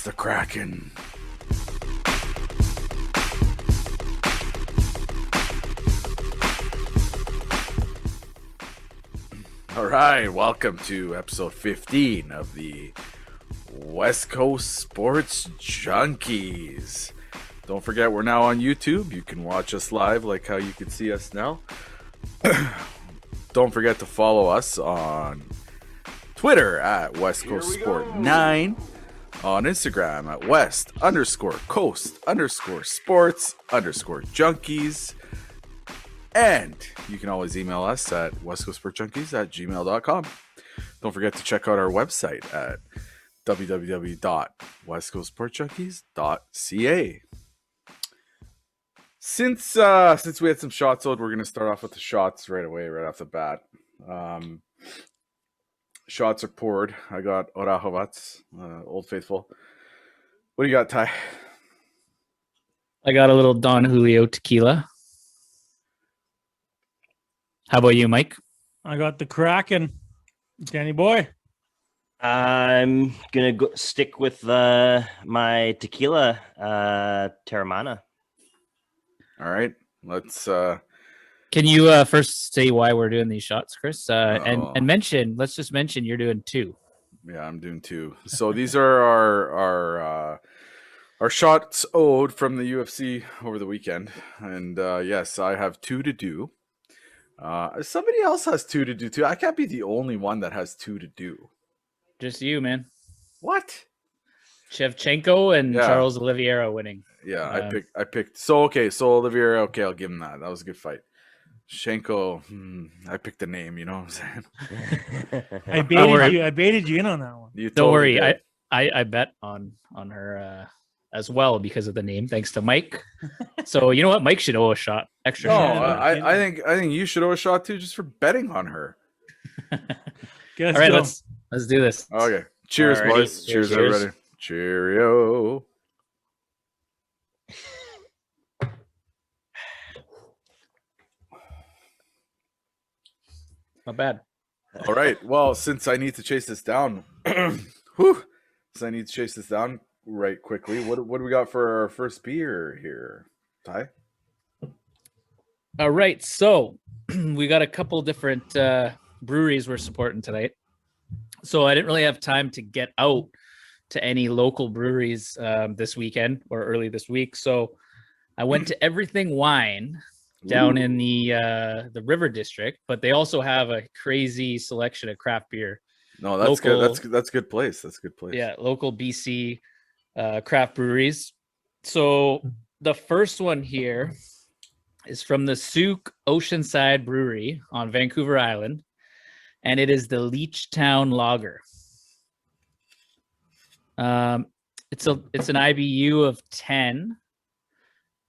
It's the Kraken. All right, welcome to episode 15 of the West Coast Sports Junkies. Don't forget, we're now on YouTube. You can watch us live like how you can see us now. Don't forget to follow us on Twitter at West Coast Sport 9, on Instagram at West_Coast_Sports_Junkies. And you can always email us at westcoastsportjunkies@gmail.com. Don't forget to check out our website at www.westcoastsportjunkies.ca. Since we had some shots out, we're going to start off with the shots right away, right off the bat. Shots are poured. I got Orahovats, Old Faithful. What do you got, Ty? I got a little Don Julio tequila. How about you, Mike? I got the Kraken. Danny boy. I'm going to stick with my tequila, Terramana. All right, let's... Can you first say why we're doing these shots, Chris? And mention, let's just mention you're doing two. Yeah, I'm doing two. So these are our shots owed from the UFC over the weekend. And yes, I have two to do. Somebody else has two to do too. I can't be the only one that has two to do. Just you, man. What? Shevchenko and Charles Oliveira winning. Yeah, I picked. So Oliveira. Okay, I'll give him that. That was a good fight. Shenko, I picked the name. You know what I'm saying? I baited you in on that one. Don't worry. I bet on her as well because of the name. Thanks to Mike. So you know what? Mike should owe a shot. Extra shot. I think you should owe a shot too, just for betting on her. All right, let's do this. Okay. Cheers, Alrighty. boys. Cheers, everybody. Cheerio. Not bad. All right. Well, since I need to chase this down, right quickly, what do we got for our first beer here, Ty? All right. So we got a couple different breweries we're supporting tonight. So I didn't really have time to get out to any local breweries this weekend or early this week. So I went to Everything Wine down in the River District, but they also have a crazy selection of craft beer. No, that's good. That's a good place. That's a good place. Yeah, local BC craft breweries. So the first one here is from the Souk Oceanside Brewery on Vancouver Island, and it is the Leechtown Lager. It's an IBU of 10.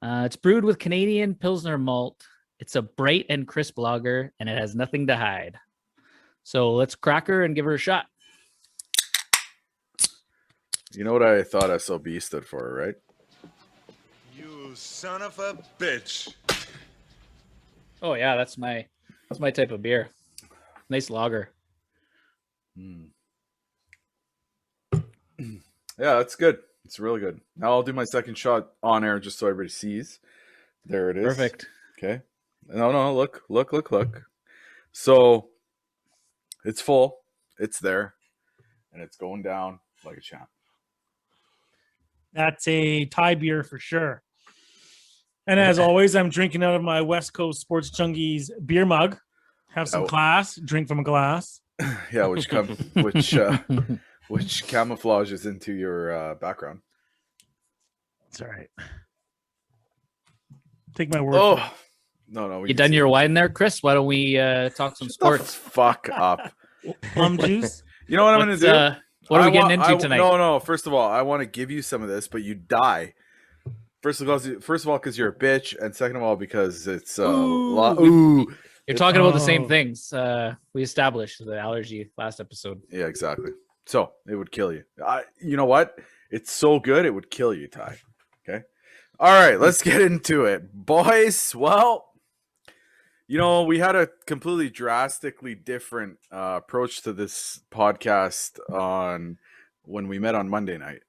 It's brewed with Canadian Pilsner malt. It's a bright and crisp lager, and it has nothing to hide. So let's crack her and give her a shot. You know what I thought SOB stood for, right? You son of a bitch. Oh yeah, that's my type of beer. Nice lager. Yeah, that's good. It's really good. Now I'll do my second shot on air just so everybody sees. There it is. Perfect. Okay. No, look. So it's full. It's there. And it's going down like a champ. That's a Thai beer for sure. And as always, I'm drinking out of my West Coast Sports Junkies beer mug. Have some class. Drink from a glass. Yeah, which camouflages into your background. That's all right. Take my word. Oh, no. You done your wine there, Chris? Why don't we talk some sports? Fuck up. Plum juice. You know what I'm going to do? What are we getting into tonight? No. First of all, I want to give you some of this, but you die. First of all, because you're a bitch, and second of all, because it's You're talking about the same things we established the allergy last episode. Yeah, exactly. So it would kill you. You know what? It's so good it would kill you, Ty. Okay. All right, let's get into it, boys. Well, you know, we had a completely drastically different approach to this podcast when we met on Monday night.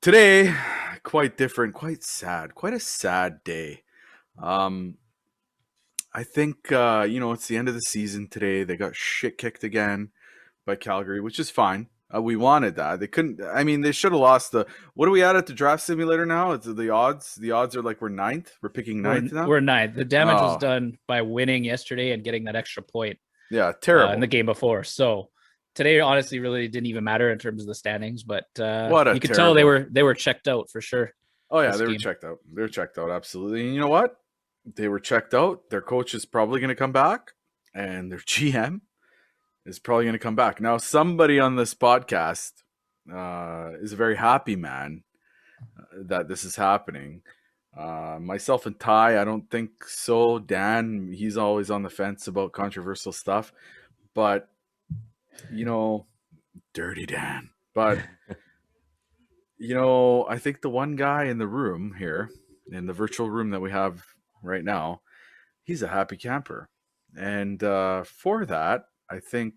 Today, quite different, quite sad, quite a sad day. I think it's the end of the season today. They got shit kicked again by Calgary, which is fine. We wanted that. They couldn't. I mean, they should have lost the. What are we at the draft simulator now? It's the odds. The odds are like we're ninth. We're picking ninth now. We're ninth. The damage was Oh. done by winning yesterday and getting that extra point Yeah, terrible. in the game before. So today, honestly, really didn't even matter in terms of the standings. But What a you could tell they were checked out for sure. Oh yeah, this they were game. checked out. They were checked out absolutely. And you know what? They were checked out. Their coach is probably going to come back, and their GM is probably going to come back. Now, somebody on this podcast is a very happy man that this is happening. Myself and Ty, I don't think so. Dan, he's always on the fence about controversial stuff, but dirty Dan. But I think the one guy in the room here, in the virtual room that we have right now, he's a happy camper, and for that, I think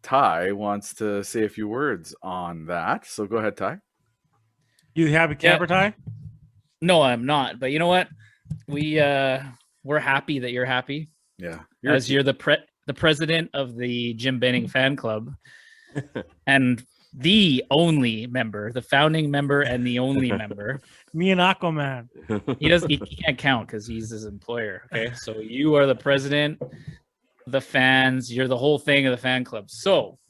Ty wants to say a few words on that. So go ahead, Ty. You happy camper, Ty? No, I'm not. But you know what? We're happy that you're happy. Yeah, You're the president of the Jim Benning fan club, and the only member, the founding member, and the only member. Me and Aquaman. He can't count because he's his employer. Okay, so you are the president, the fans. You're the whole thing of the fan club. So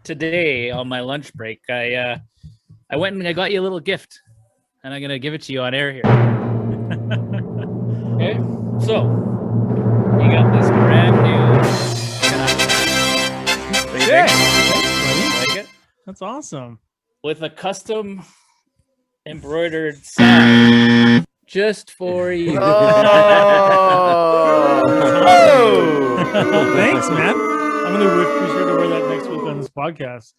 today on my lunch break, I went and I got you a little gift, and I'm gonna give it to you on air here. Okay, so you got this brand new. Yeah. Like it? That's awesome. With a custom embroidered sign just for you. Oh! Thanks, man. I'm gonna be sure to wear that next week on this podcast.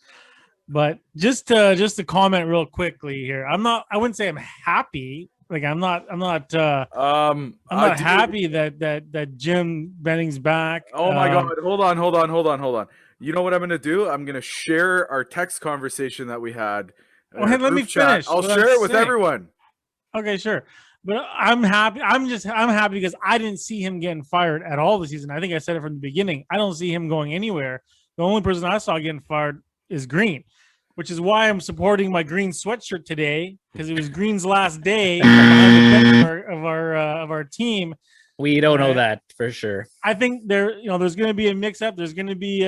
But just to comment real quickly here, I wouldn't say I'm happy. Like I'm not happy that Jim Benning's back. Oh my God! Hold on. You know what I'm gonna do? I'm gonna share our text conversation that we had. Oh, hey, let me finish. I'll what share I'm it with saying. everyone. Okay, sure. But I'm happy. I'm happy because I didn't see him getting fired at all this season. I think I said it from the beginning. I don't see him going anywhere. The only person I saw getting fired is Green, which is why I'm supporting my Green sweatshirt today, because it was Green's last day of our team. We don't know that for sure. I think there's going to be a mix-up. There's going to be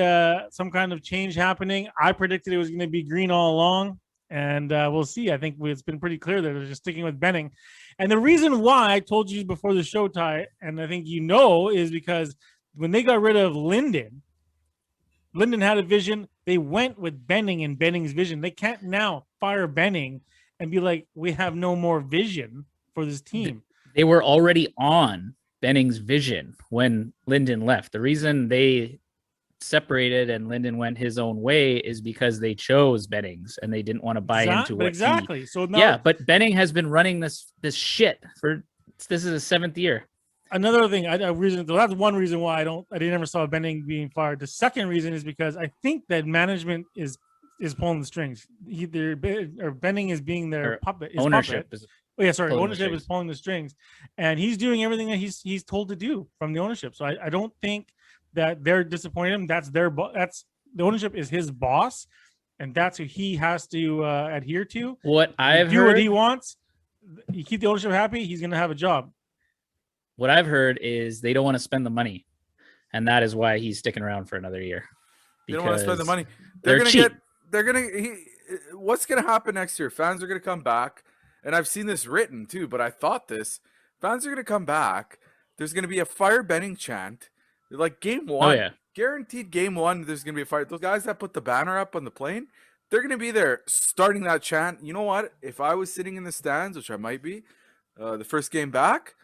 some kind of change happening. I predicted it was going to be Green all along, and we'll see. I think it's been pretty clear that they're just sticking with Benning. And the reason why I told you before the show, Ty, and I think is because when they got rid of Linden had a vision. They went with Benning and Benning's vision. They can't now fire Benning and be like, we have no more vision for this team. They were already on Benning's vision when Linden left. The reason they separated and Linden went his own way is because they chose Benning's and they didn't want to buy into what exactly. So now, yeah, but Benning has been running this shit this is his 7th year. Another thing, that's one reason why I never saw Benning being fired. The second reason is because I think that management is pulling the strings. Either Benning is being their puppet. Ownership is ownership is pulling the strings, and he's doing everything that he's told to do from the ownership. So I don't think that they're disappointing him. That's the ownership is his boss, and that's who he has to adhere to. What I've do heard, what he wants. You keep the ownership happy, he's gonna have a job. What I've heard is they don't want to spend the money, and that is why he's sticking around for another year. They don't want to spend the money. What's gonna happen next year? Fans are gonna come back, and I've seen this written too. But I thought fans are gonna come back. There's gonna be a fire Benning chant, like game 1. Oh yeah, guaranteed game 1. There's gonna be a fire. Those guys that put the banner up on the plane, they're gonna be there starting that chant. You know what? If I was sitting in the stands, which I might be, the first game back,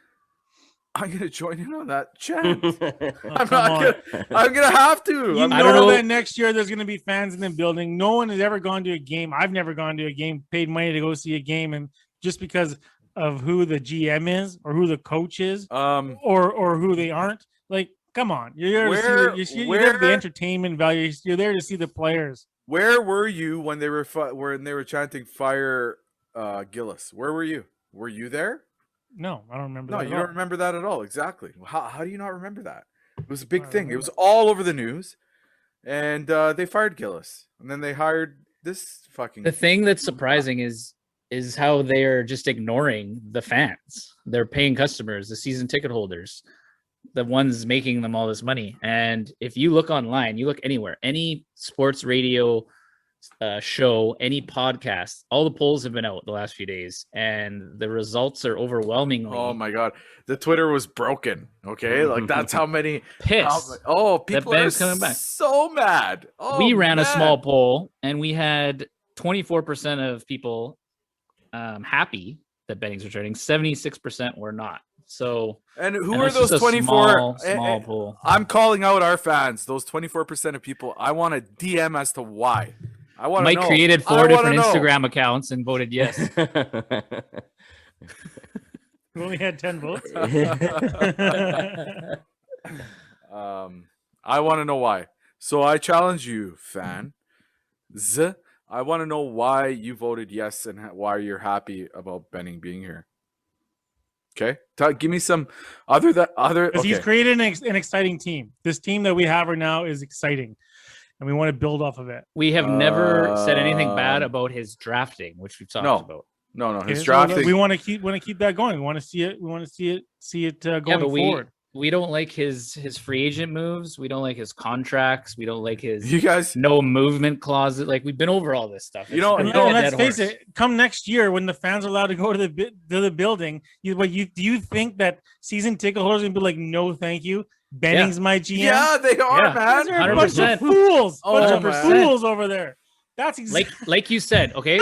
I'm gonna join in on that chant. I'm gonna have to. You know that next year there's gonna be fans in the building. No one has ever gone to a game. I've never gone to a game, paid money to go see a game, and just because of who the GM is or who the coach is, or who they aren't. Like, come on, you're there to see the entertainment value. You're there to see the players. Where were you when they were chanting "Fire Gillis"? Where were you? Were you there? No, I don't remember. No, that you at don't all. remember that at all. Exactly. How do you not remember that? It was a big I thing. It remember. was all over the news, and they fired Gillis, and then they hired this fucking. The thing that's surprising is how they are just ignoring the fans. They're paying customers, the season ticket holders, the ones making them all this money. And if you look online, you look anywhere, any sports radio show, any podcast, all the polls have been out the last few days, and the results are overwhelmingly Oh my god, the Twitter was broken. Okay, like that's how many. pissed. People Ben's are coming back. so mad. Oh, We ran a man. small poll, and we had 24% of people happy that Benning's returning. 76% were not. So, And who and are that's just those a 24? small pool? I'm calling out our fans. Those 24% of people. I want a DM as to why. I want to Mike know. created I 4 wanna different know. Instagram accounts and voted yes. We only had 10 votes. I want to know why. So I challenge you, fan. I want to know why you voted yes and why you're happy about Benning being here. Okay, give me some other. Because he's Okay. created an exciting team. This team that we have right now is exciting, and we want to build off of it. We have never said anything bad Um, about his drafting, which we've talked no. about. No, Okay, his so drafting. we want to keep that going. We want to see it. We want to see it going Yeah, but forward. we don't like his free agent moves. We don't like his contracts. We don't like his You guys, no movement clause. Like, we've been over all this stuff. You know- It's And, been a let's dead face horse. it. Come next year, when the fans are allowed to go to the building, do you think that season ticket holders are gonna be like, no, thank you, Benning's my GM? yeah, they are, Yeah. These man. are a bunch of 100%. fools. Oh, Bunch of 100%. fools over there. That's Like you said, okay,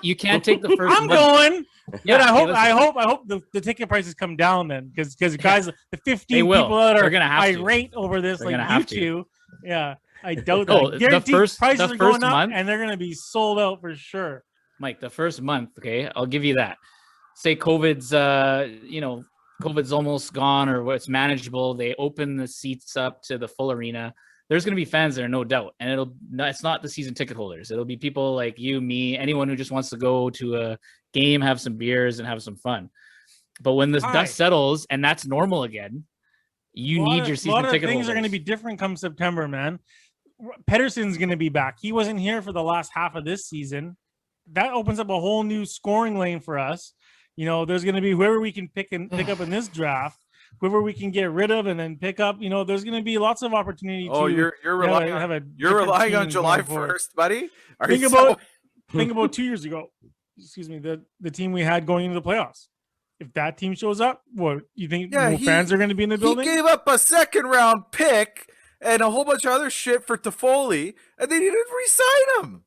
you can't take the first I'm month. going. Yeah, But hey, listen, I hope the ticket prices come down then, because guys, the 15 will. people that They're are gonna have to. irate over this, They're like gonna you have to. two, yeah, I doubt No, that. the Guaranteed first prices are going month- up, and they're gonna be sold out for sure. Mike, the first month, okay, I'll give you that. Say COVID's COVID's almost gone, or it's manageable. They open the seats up to the full arena. There's going to be fans there, no doubt. And it's not the season ticket holders. It'll be people like you, me, anyone who just wants to go to a game, have some beers, and have some fun. But when this Hi. dust settles and that's normal again, you need your A season lot of ticket things holders. are going to be different come September, man. Pedersen's going to be back. He wasn't here for the last half of this season. That opens up a whole new scoring lane for us. There's going to be whoever we can pick up in this draft, whoever we can get rid of and then pick up. There's going to be lots of opportunity. Oh, to you're relying have on, a you're different relying on team July going forward. 1st, buddy. Are Think you about 2 years ago. Excuse me, the team we had going into the playoffs. If that team shows up, what you think? Yeah, more fans are going to be in the He building? gave up a second round pick and a whole bunch of other shit for Toffoli, and they didn't re-sign him.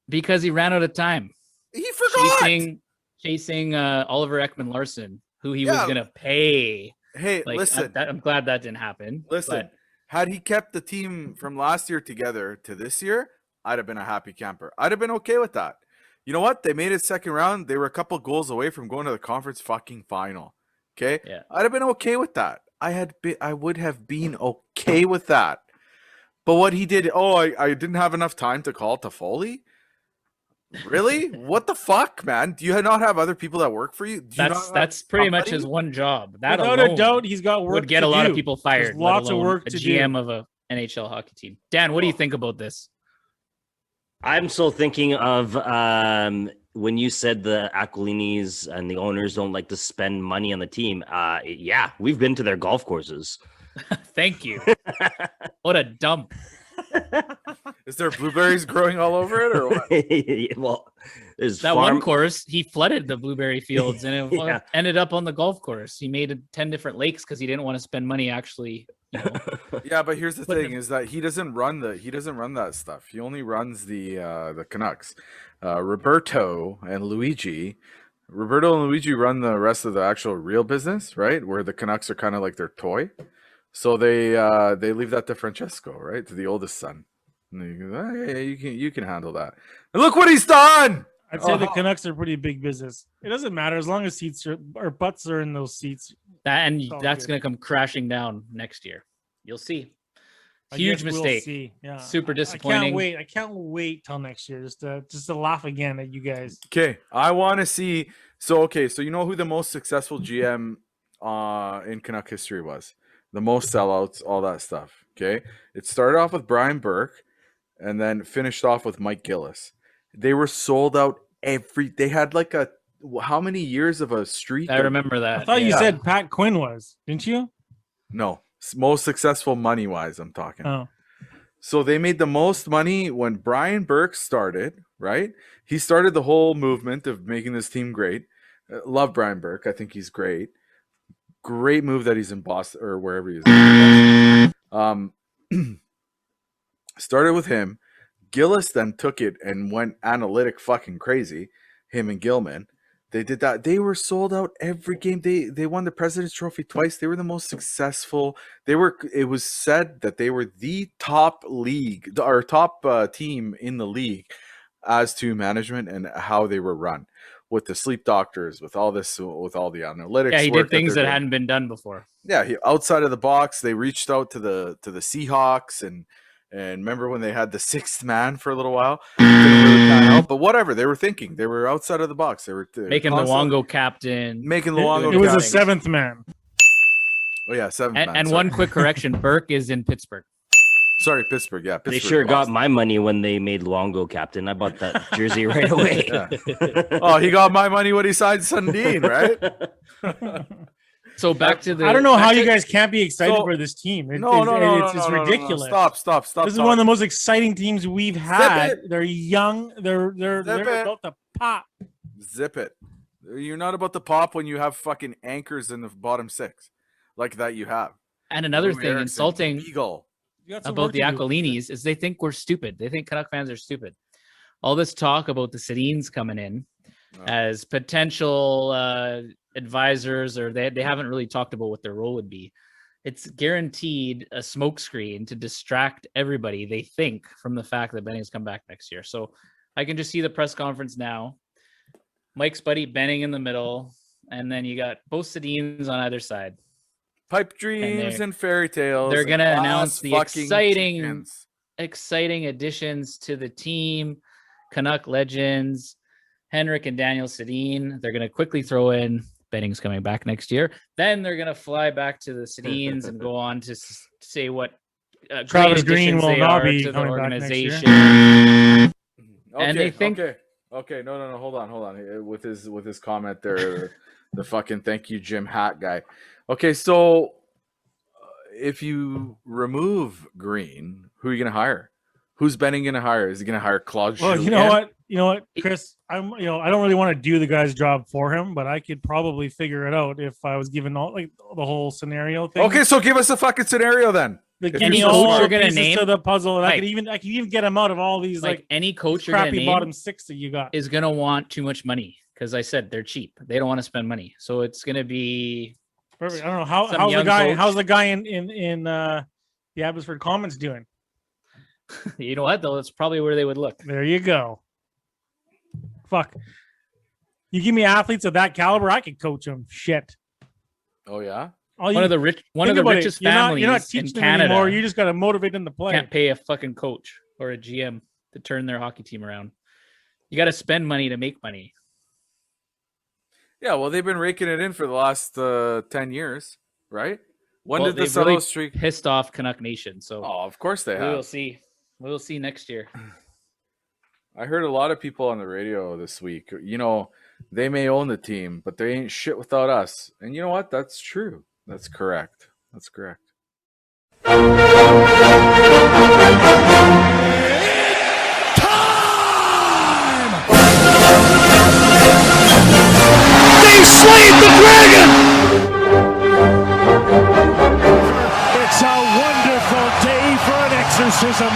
because he ran out of time He forgot. chasing Oliver Ekman-Larsson, who he was Yeah. going to pay. Hey, Like, listen. I'm glad that didn't happen. Listen, had he kept the team from last year together to this year, I'd have been a happy camper. I'd have been okay with that. You know what? They made it second round. They were a couple goals away from going to the conference fucking final. Okay? Yeah. I'd have been okay with that. I would have been okay with that. But what he did, I didn't have enough time to call Toffoli? Really? What the fuck, man? Do you not have other people that work for you? Do you not have that's pretty much somebody? his one job. That Without alone a doubt, he's got work would get to a lot do. of people fired. There's lots let of alone work a to GM do. of a NHL hockey team. Dan, what do you think about this? I'm still thinking of when you said the Aquilinis and the owners don't like to spend money on the team. Yeah, we've been to their golf courses. Thank you. What a dump. Is there blueberries growing all over it or what? Well, there's That one course, he flooded the blueberry fields and it Yeah. ended up on the golf course. He made 10 different lakes because he didn't want to spend money actually. Yeah, but here's the But thing: is that he doesn't run that stuff. He only runs the Canucks. Roberto and Luigi run the rest of the actual real business, right? Where the Canucks are kind of like their toy. So they leave that to Francesco, right, to the oldest son. And they go, hey, you can handle that. And look what he's done. I'd say the Oh. Canucks are pretty big business. It doesn't matter as long as seats or butts are in those seats. And all that's good. going to come crashing down next year. You'll see. I Huge guess we'll mistake. see. Yeah. Super disappointing. I can't wait till next year just to laugh again at you guys. Okay, I want to see. So you know who the most successful GM in Canuck history was? The most sellouts, all that stuff. Okay, it started off with Brian Burke, and then finished off with Mike Gillis. They were sold out They had like how many years of a streak? I remember that. I thought you said Pat Quinn was, didn't you? No, most successful money wise. I'm talking. Oh. So they made the most money when Brian Burke started, right? He started the whole movement of making this team great. Love Brian Burke. I think he's great. Great move that he's in Boston or wherever he is. Started with him. Gillis then took it and went analytic fucking crazy. Him and Gilman. They did that. They were sold out every game. They won the President's Trophy twice. They were the most successful. It was said that they were the top team in the league as to management and how they were run, with the sleep doctors, with all this, with all the analytics. Yeah, he did things that hadn't been done before. Yeah, outside of the box, they reached out to the Seahawks and remember when they had the sixth man for a little while? Didn't really pan out, but whatever. They were thinking. They were outside of the box. They were making Luongo captain. Making Luongo It was captain. a seventh man. Oh, yeah, seventh man. And sorry. one quick correction. Burke is in Pittsburgh. Sorry, Pittsburgh. Yeah, Pittsburgh. They sure got lost. my money when they made Luongo captain. I bought that jersey right away. Yeah. Oh, he got my money when he signed Sundin, right? So back to the. I don't know how back you to- guys can't be excited So- for this team. No, It's ridiculous. Stop. This is one of the most exciting teams we've had. it. They're young. They're it. about to pop. Zip it. You're not about to pop when you have fucking anchors in the bottom six like that you have. And another Lou thing Erickson, insulting Beagle. You got some about work the to do. Aquilinis is they think we're stupid. They think Canuck fans are stupid. All this talk about the Sedins coming in Oh. as potential advisors, or they haven't really talked about what their role would be. It's guaranteed a smokescreen to distract everybody, they think, from the fact that Benning's come back next year. So I can just see the press conference now. Mike's buddy Benning in the middle, and then you got both Sedins on either side. Pipe dreams and fairy tales. They're and gonna class announce the fucking exciting chickens. exciting additions to the team, Canuck legends, Henrik and Daniel Sedin. They're going to quickly throw in Benning's coming back next year. Then they're going to fly back to the Sedins and go on to say what Travis great Green additions will they not are be to the coming back next year. organization. And they think- okay, no, hold on. With his comment there, the fucking thank you, Jim Hat guy. Okay, so if you remove Green, who are you gonna hire? Who's Benning gonna hire? Is he gonna hire Claude? Well, you Julien? know what, Chris? I don't really want to do the guy's job for him, but I could probably figure it out if I was given all the whole scenario thing. Okay, so give us a fucking scenario then. Like, if give me you're so all smart. the You're gonna pieces name- to the puzzle, and I Like- could even get him out of all these like any coach you're going to crappy name bottom six that you got. is going to want too much money because I said they're cheap. They don't want to spend money. So it's going to be Perfect. I don't know some how's the young guy. coach. How's the guy in the Abbotsford Commons doing? you know what though, that's probably where they would look. There you go. Fuck. You give me athletes of that caliber, I could coach them. Shit. Oh yeah. All One of the think about it. richest You're families You're not in teaching them Canada anymore. You just got to motivate them to play. can't pay a fucking coach or a GM to turn their hockey team around. You got to spend money to make money. Yeah, well, they've been raking it in for the last 10 years, right? When Well, did the they've really sellout streak? pissed off Canuck Nation. So Oh, of course they we will have. see. We'll see next year. I heard a lot of people on the radio this week. You know, they may own the team, but they ain't shit without us. And you know what? That's true. That's correct. That's correct. They slayed the dragon! It's a wonderful day for an exorcism.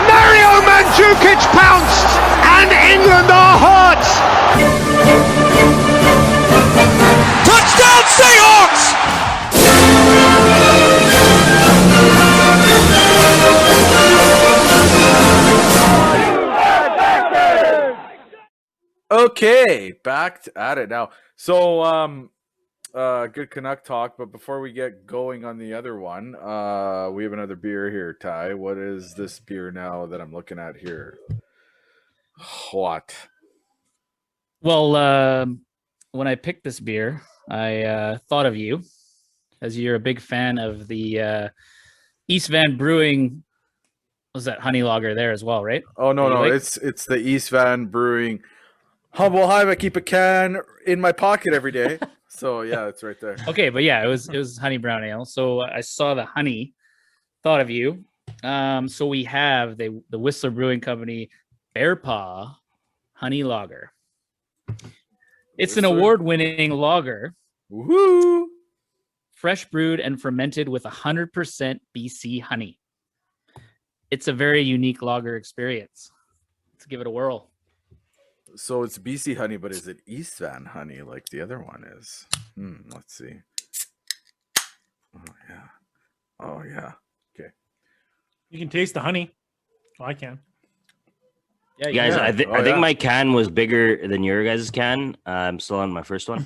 Mario Mandzukic pounced, and England are hot! Touchdown Seahawks! Okay, back at it now. So good Canuck talk. But before we get going on the other one, we have another beer here, Ty. What is this beer now that I'm looking at here? What? Well, when I picked this beer, I thought of you, as you're a big fan of the East Van Brewing. Was that honey lager there as well, right? Oh no, Like? it's the East Van Brewing Humble Hive. I keep a can in my pocket every day. So yeah, it's right there. Okay, but yeah, it was honey brown ale. So I saw the honey, thought of you. So we have the Whistler Brewing Company Bearpaw Honey Lager. It's an Whistler. award-winning lager, Woo! fresh brewed and fermented with 100% BC honey. It's a very unique lager experience. Let's give it a whirl. So it's BC honey, but is it East Van honey like the other one is? Let's see. Oh yeah. Okay. You can taste the honey. Oh, I can. Yeah, Guys, Yeah. I think my can was bigger than your guys' can. I'm still on my first one.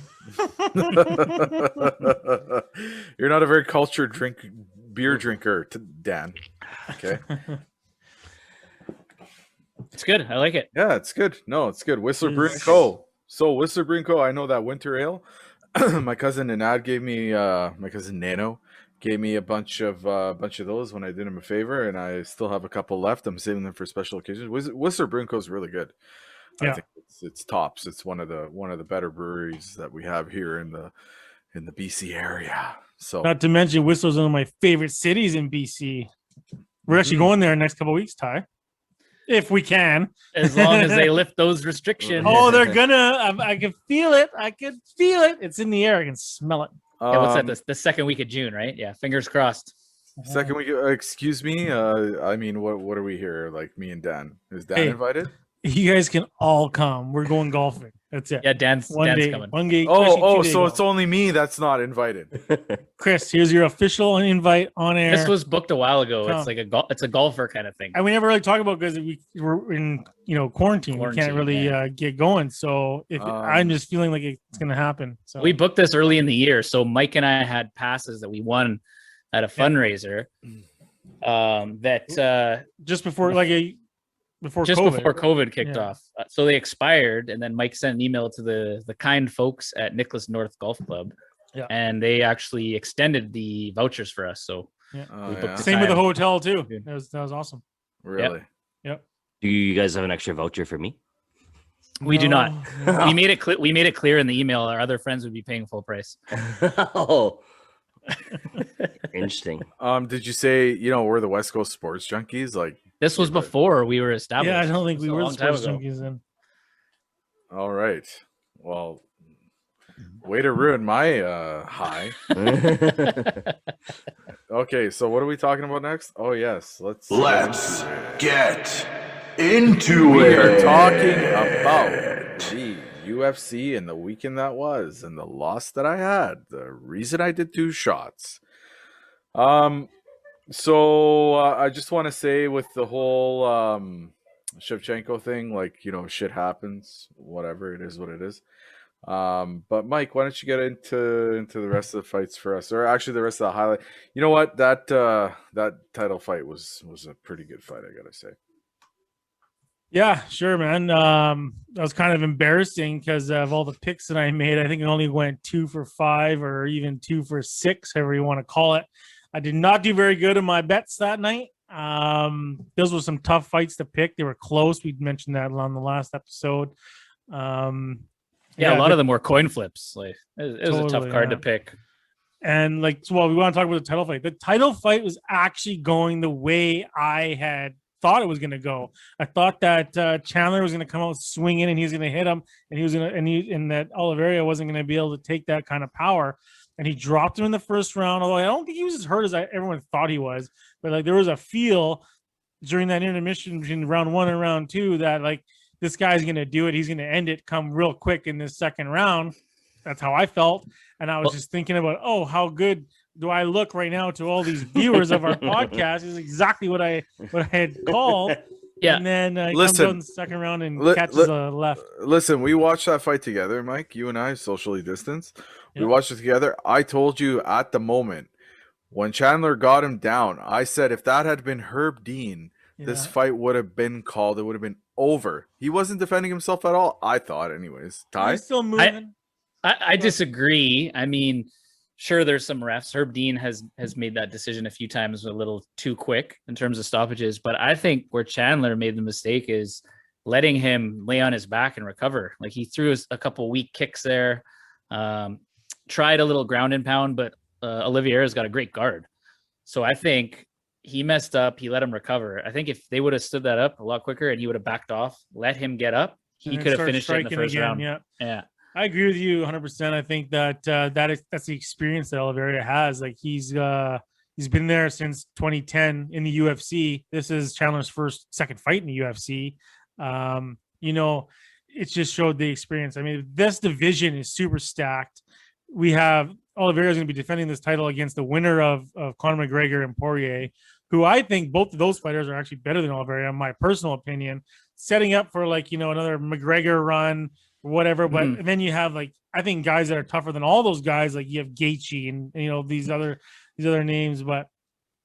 You're not a very cultured beer drinker, Dan. Okay. it's good. I like it. Yeah, it's good. No, it's good. Whistler Brewing Co. So Whistler Brewing Co. I know that winter ale. My cousin Nanad gave me. My cousin Nano gave me a bunch of those when I did him a favor, and I still have a couple left. I'm saving them for special occasions. Whistler Brewing Co. is really good. Yeah. I think it's tops. It's one of the better breweries that we have here in the BC area. So Not to mention, Whistler's one of my favorite cities in BC. We're actually going there next couple of weeks, Ty, if we can. As long as they lift those restrictions. Oh, they're gonna. I can feel it. I can feel it. It's in the air. I can smell it. Yeah, what's that? The second week of June, right? Yeah, fingers crossed. Second week. Excuse me. I mean, what are we here? Like me and Dan. Is Dan Hey. invited? You guys can all come. We're going golfing. That's it. Yeah, Dan's day, coming. one game. Oh, so it's only me that's not invited. Chris. Here's your official invite on air. This was booked a while ago. Come. It's like it's a golfer kind of thing. and we never really talk about because we're in quarantine. We can't Quarantine, really yeah. get going. So if I'm just feeling like it's gonna happen. So We booked this early in the year, so Mike and I had passes that we won at a fundraiser. just before before just COVID. before COVID kicked Yeah. off. So they expired, and then Mike sent an email to the kind folks at Nicholas North Golf Club, Yeah. and they actually extended the vouchers for us. So Oh, We booked yeah. the Same with the time. hotel too. Dude. That was awesome. Really? Do you guys have an extra voucher for me? we do not. No. We made it clear. We made it clear in the email. Our other friends would be paying full price. Oh, interesting. Did you say we're the West Coast Sports Junkies? Like, This was before we were established. Yeah, I don't think It we was a were long the time sports ago. junkies then. all right. Well, way to ruin my high. Okay, so what are we talking about next? Oh yes, let's get into we are talking about the UFC and the weekend that was and the loss that I had. The reason I did 2 shots. So I just want to say with the whole Shevchenko thing, like, shit happens, whatever, it is what it is. But Mike, why don't you get into the rest of the fights for us, or actually the rest of the highlight? You know what? That title fight was a pretty good fight, I gotta say. Yeah, sure, man. That was kind of embarrassing because of all the picks that I made. I think it only went 2 for 5 or even 2 for 6, however you want to call it. I did not do very good in my bets that night. Those were some tough fights to pick. They were close. We mentioned that on the last episode. Yeah, a lot of them were coin flips. Like it was a tough Totally, card yeah. to pick. And we want to talk about the title fight. The title fight was actually going the way I had thought it was going to go. I thought that Chandler was going to come out swinging and he was going to hit him, and that Oliveira wasn't going to be able to take that kind of power. And he dropped him in the first round. Although I don't think he was as hurt as everyone thought he was, but there was a feel during that intermission between round 1 and round 2 that this guy's going to do it. He's going to end it come real quick in this second round. That's how I felt. And I was just thinking about, how good do I look right now to all these viewers of our podcast? Is exactly what I had called. Yeah. And then he comes Listen, out in the second round and li- catches li- a left. Listen, we watched that fight together, Mike. You and I, socially distanced. We Yep. watched it together. I told you at the moment when Chandler got him down, I said if that had been Herb Dean, this Yeah. fight would have been called. It would have been over. He wasn't defending himself at all. I thought, anyways. Ty? He's still moving. I disagree. I mean, sure, there's some refs. Herb Dean has made that decision a few times a little too quick in terms of stoppages. But I think where Chandler made the mistake is letting him lay on his back and recover. Like he threw a couple weak kicks there, tried a little ground and pound, but Oliveira's got a great guard. So I think he messed up. He let him recover. I think if they would have stood that up a lot quicker and he would have backed off, let him get up, he And then could have start finished it in the striking first again, round. Yeah. I agree with you 100%. I think that that's the experience that Oliveira has. Like he's been there since 2010 in the UFC. This is Chandler's second fight in the UFC. It just showed the experience. I mean, this division is super stacked. We have Oliveira is going to be defending this title against the winner of Conor McGregor and Poirier, who I think both of those fighters are actually better than Oliveira, in my personal opinion. Setting up for another McGregor run, whatever. But then you have I think guys that are tougher than all those guys. Like you have Gaethje and these other names. But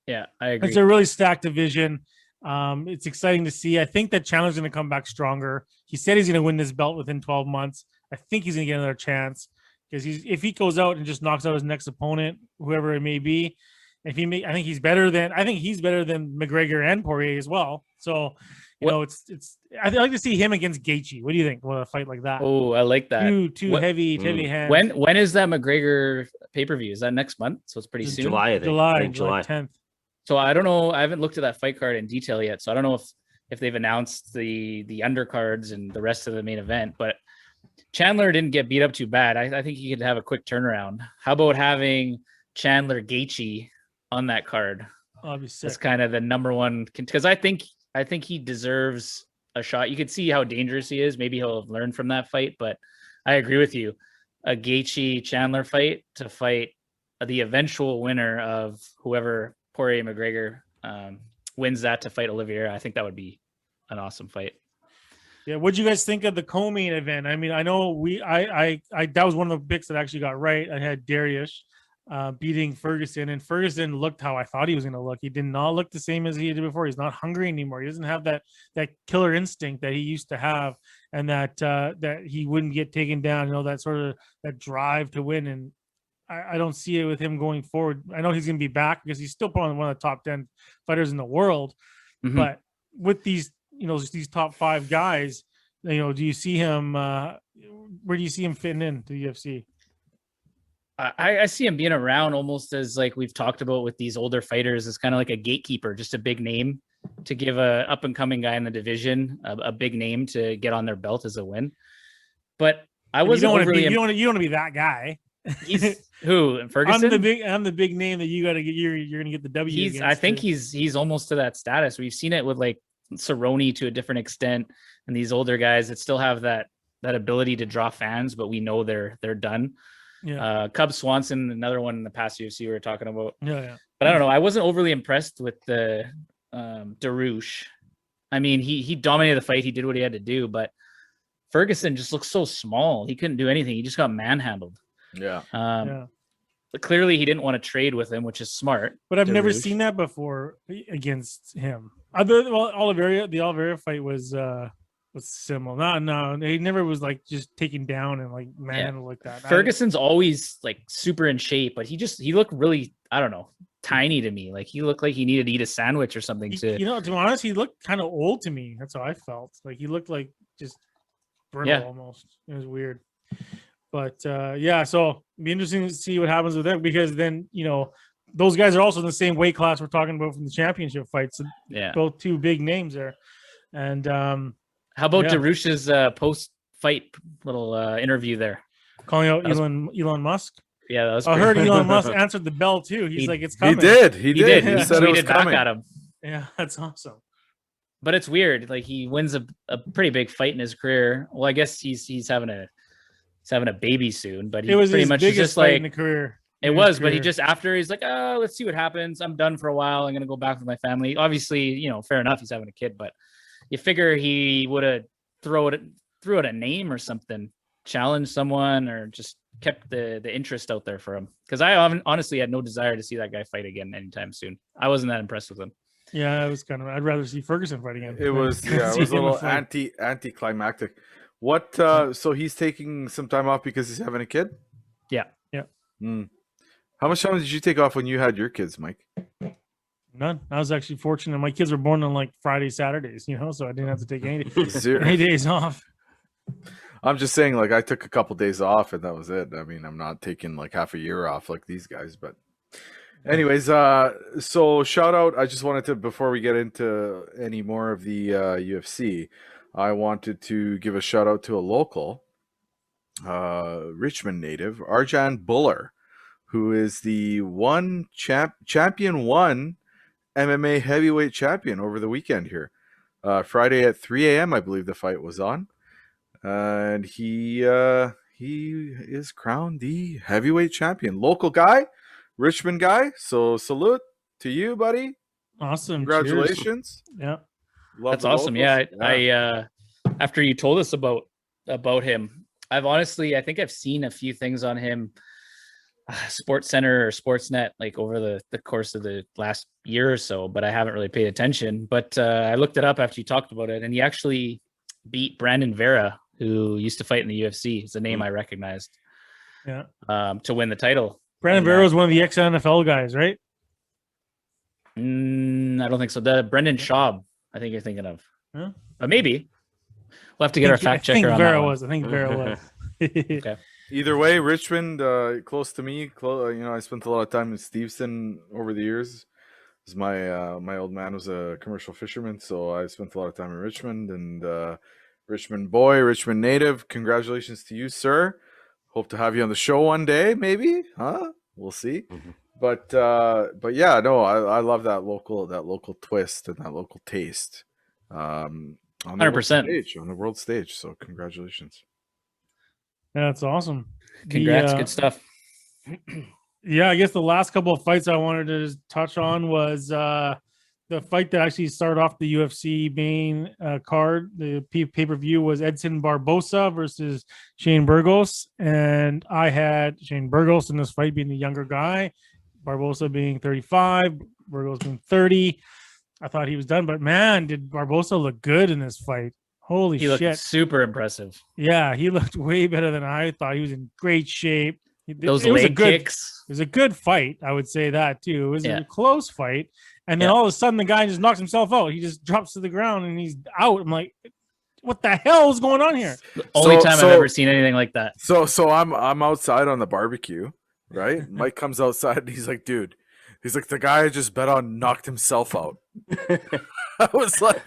yeah, I agree. It's a really stacked division. It's exciting to see. I think that Chandler's going to come back stronger. He said he's going to win this belt within 12 months. I think he's going to get another chance because if he goes out and just knocks out his next opponent, whoever it may be, I think he's better than McGregor and Poirier as well. So. I'd like to see him against Gaethje. What do you think? Well, a fight like that. Oh, I like that. Two heavy hands. When is that McGregor pay-per-view? Is that next month? So it's pretty soon. July, I think. July 10th. So I don't know. I haven't looked at that fight card in detail yet. So I don't know if they've announced the undercards and the rest of the main event. But Chandler didn't get beat up too bad. I think he could have a quick turnaround. How about having Chandler Gaethje on that card? Obviously, that's kind of the number one because I think he deserves a shot. You could see how dangerous he is. Maybe he'll have learned from that fight, but I agree with you. A Gaethje Chandler fight to fight the eventual winner of whoever Poirier McGregor wins that to fight Oliveira. I think that would be an awesome fight. Yeah. What'd you guys think of the co-main event? I mean, I know I that was one of the picks that actually got right. I had Darius beating Ferguson, and Ferguson looked how I thought he was going to look. He did not look the same as he did before. He's not hungry anymore. He doesn't have that killer instinct that he used to have, and that he wouldn't get taken down. That sort of that drive to win. And I don't see it with him going forward. I know he's going to be back because he's still probably one of the top 10 fighters in the world. Mm-hmm. But with these top 5 guys, do you see him? Where do you see him fitting into the UFC? I see him being around almost as like we've talked about with these older fighters. It's kind of like a gatekeeper, just a big name to give a up and coming guy in the division a big name to get on their belt as a win. But I wasn't overly. You don't want to be that guy. He's who? Ferguson. I'm the big name that you got to get. You're going to get the W. I think he's almost to that status. We've seen it with like Cerrone to a different extent, and these older guys that still have that ability to draw fans, but we know they're done. Yeah. Cub Swanson, another one in the past UFC we were talking about. Yeah. But I don't know. I wasn't overly impressed with the Darush. I mean, he dominated the fight. He did what he had to do, but Ferguson just looks so small. He couldn't do anything. He just got manhandled. Yeah. Clearly, he didn't want to trade with him, which is smart. But I've never seen that before against him. The Oliveira fight was similar. No, he never was like just taken down and like manhandled like that. Ferguson's always like super in shape, but he looked really, I don't know, tiny to me. Like he looked like he needed to eat a sandwich or something. To be honest, he looked kind of old to me. That's how I felt. Like he looked like just brittle almost. It was weird. But so it'd be interesting to see what happens with them because then those guys are also in the same weight class we're talking about from the championship fights. So both 2 big names there. And how about Darush's post-fight little interview there? Calling out Elon Musk? Yeah, that was I heard Elon Musk answered the bell too. He's like, it's coming. He did. He said it was coming. Back at him. Yeah, that's awesome. But it's weird. Like he wins a pretty big fight in his career. Well, I guess he's having a baby soon, but he pretty much just like in the career. It was, but he just after he's like, oh, let's see what happens. I'm done for a while. I'm gonna go back with my family. Obviously, fair enough. He's having a kid, but you figure he would have threw out a name or something, challenged someone, or just kept the interest out there for him. Because I honestly had no desire to see that guy fight again anytime soon. I wasn't that impressed with him. Yeah, it was kind of. I'd rather see Ferguson fight again. It was a little anticlimactic. What? So he's taking some time off because he's having a kid. Yeah. How much time did you take off when you had your kids, Mike? None. I was actually fortunate. My kids were born on like Fridays, Saturdays, so I didn't have to take any days off. I'm just saying, like, I took a couple days off and that was it. I mean, I'm not taking like half a year off like these guys, but anyways, so shout out. I just wanted to, before we get into any more of the UFC, I wanted to give a shout out to a local Richmond native, Arjan Buller, who is the champion one MMA heavyweight champion over the weekend here. Friday at 3 a.m. I believe the fight was on. And he is crowned the heavyweight champion. Local guy, Richmond guy. So salute to you, buddy. Awesome. Congratulations. Cheers. Yeah. That's awesome. Yeah. I after you told us about him, I think I've seen a few things on him, Sports Center or Sportsnet, like over the course of the last year or so, but I haven't really paid attention. But I looked it up after you talked about it, and he actually beat Brandon Vera, who used to fight in the UFC. It's a name I recognized. Yeah. To win the title. Brandon Vera was one of the ex-NFL guys, right? I don't think so. Brendan Schaub, I think you're thinking of. Huh? But maybe. We'll have to get our fact checker on that one. I think Vera was. Okay. Either way, Richmond, close to me. I spent a lot of time in Steveston over the years. My old man was a commercial fisherman, so I spent a lot of time in Richmond. And Richmond boy, Richmond native. Congratulations to you, sir. Hope to have you on the show one day, maybe. Huh? We'll see. Mhm. But yeah, no, I love that local twist and that local taste. On the 100%. on the world stage. So congratulations. Yeah, that's awesome. Congrats. Good stuff. Yeah, I guess the last couple of fights I wanted to touch on was the fight that actually started off the UFC main card. The pay-per-view was Edson Barbosa versus Shane Burgos. And I had Shane Burgos in this fight being the younger guy, Barbosa being 35, Burgos being 30. I thought he was done, but man, did Barbosa look good in this fight. Holy He shit. looked super impressive. Yeah, he looked way better than I thought. He was in great shape. Those it was leg kicks. It was a good fight. I would say that too. It was Yeah. a close fight. And then all of a sudden the guy just knocks himself out. He just drops to the ground and he's out. I'm like, what the hell is going on here? The only time I've ever seen anything like that. So I'm outside on the barbecue, right? Mike comes outside and he's like, dude, he's like, the guy I just bet on knocked himself out. I was like,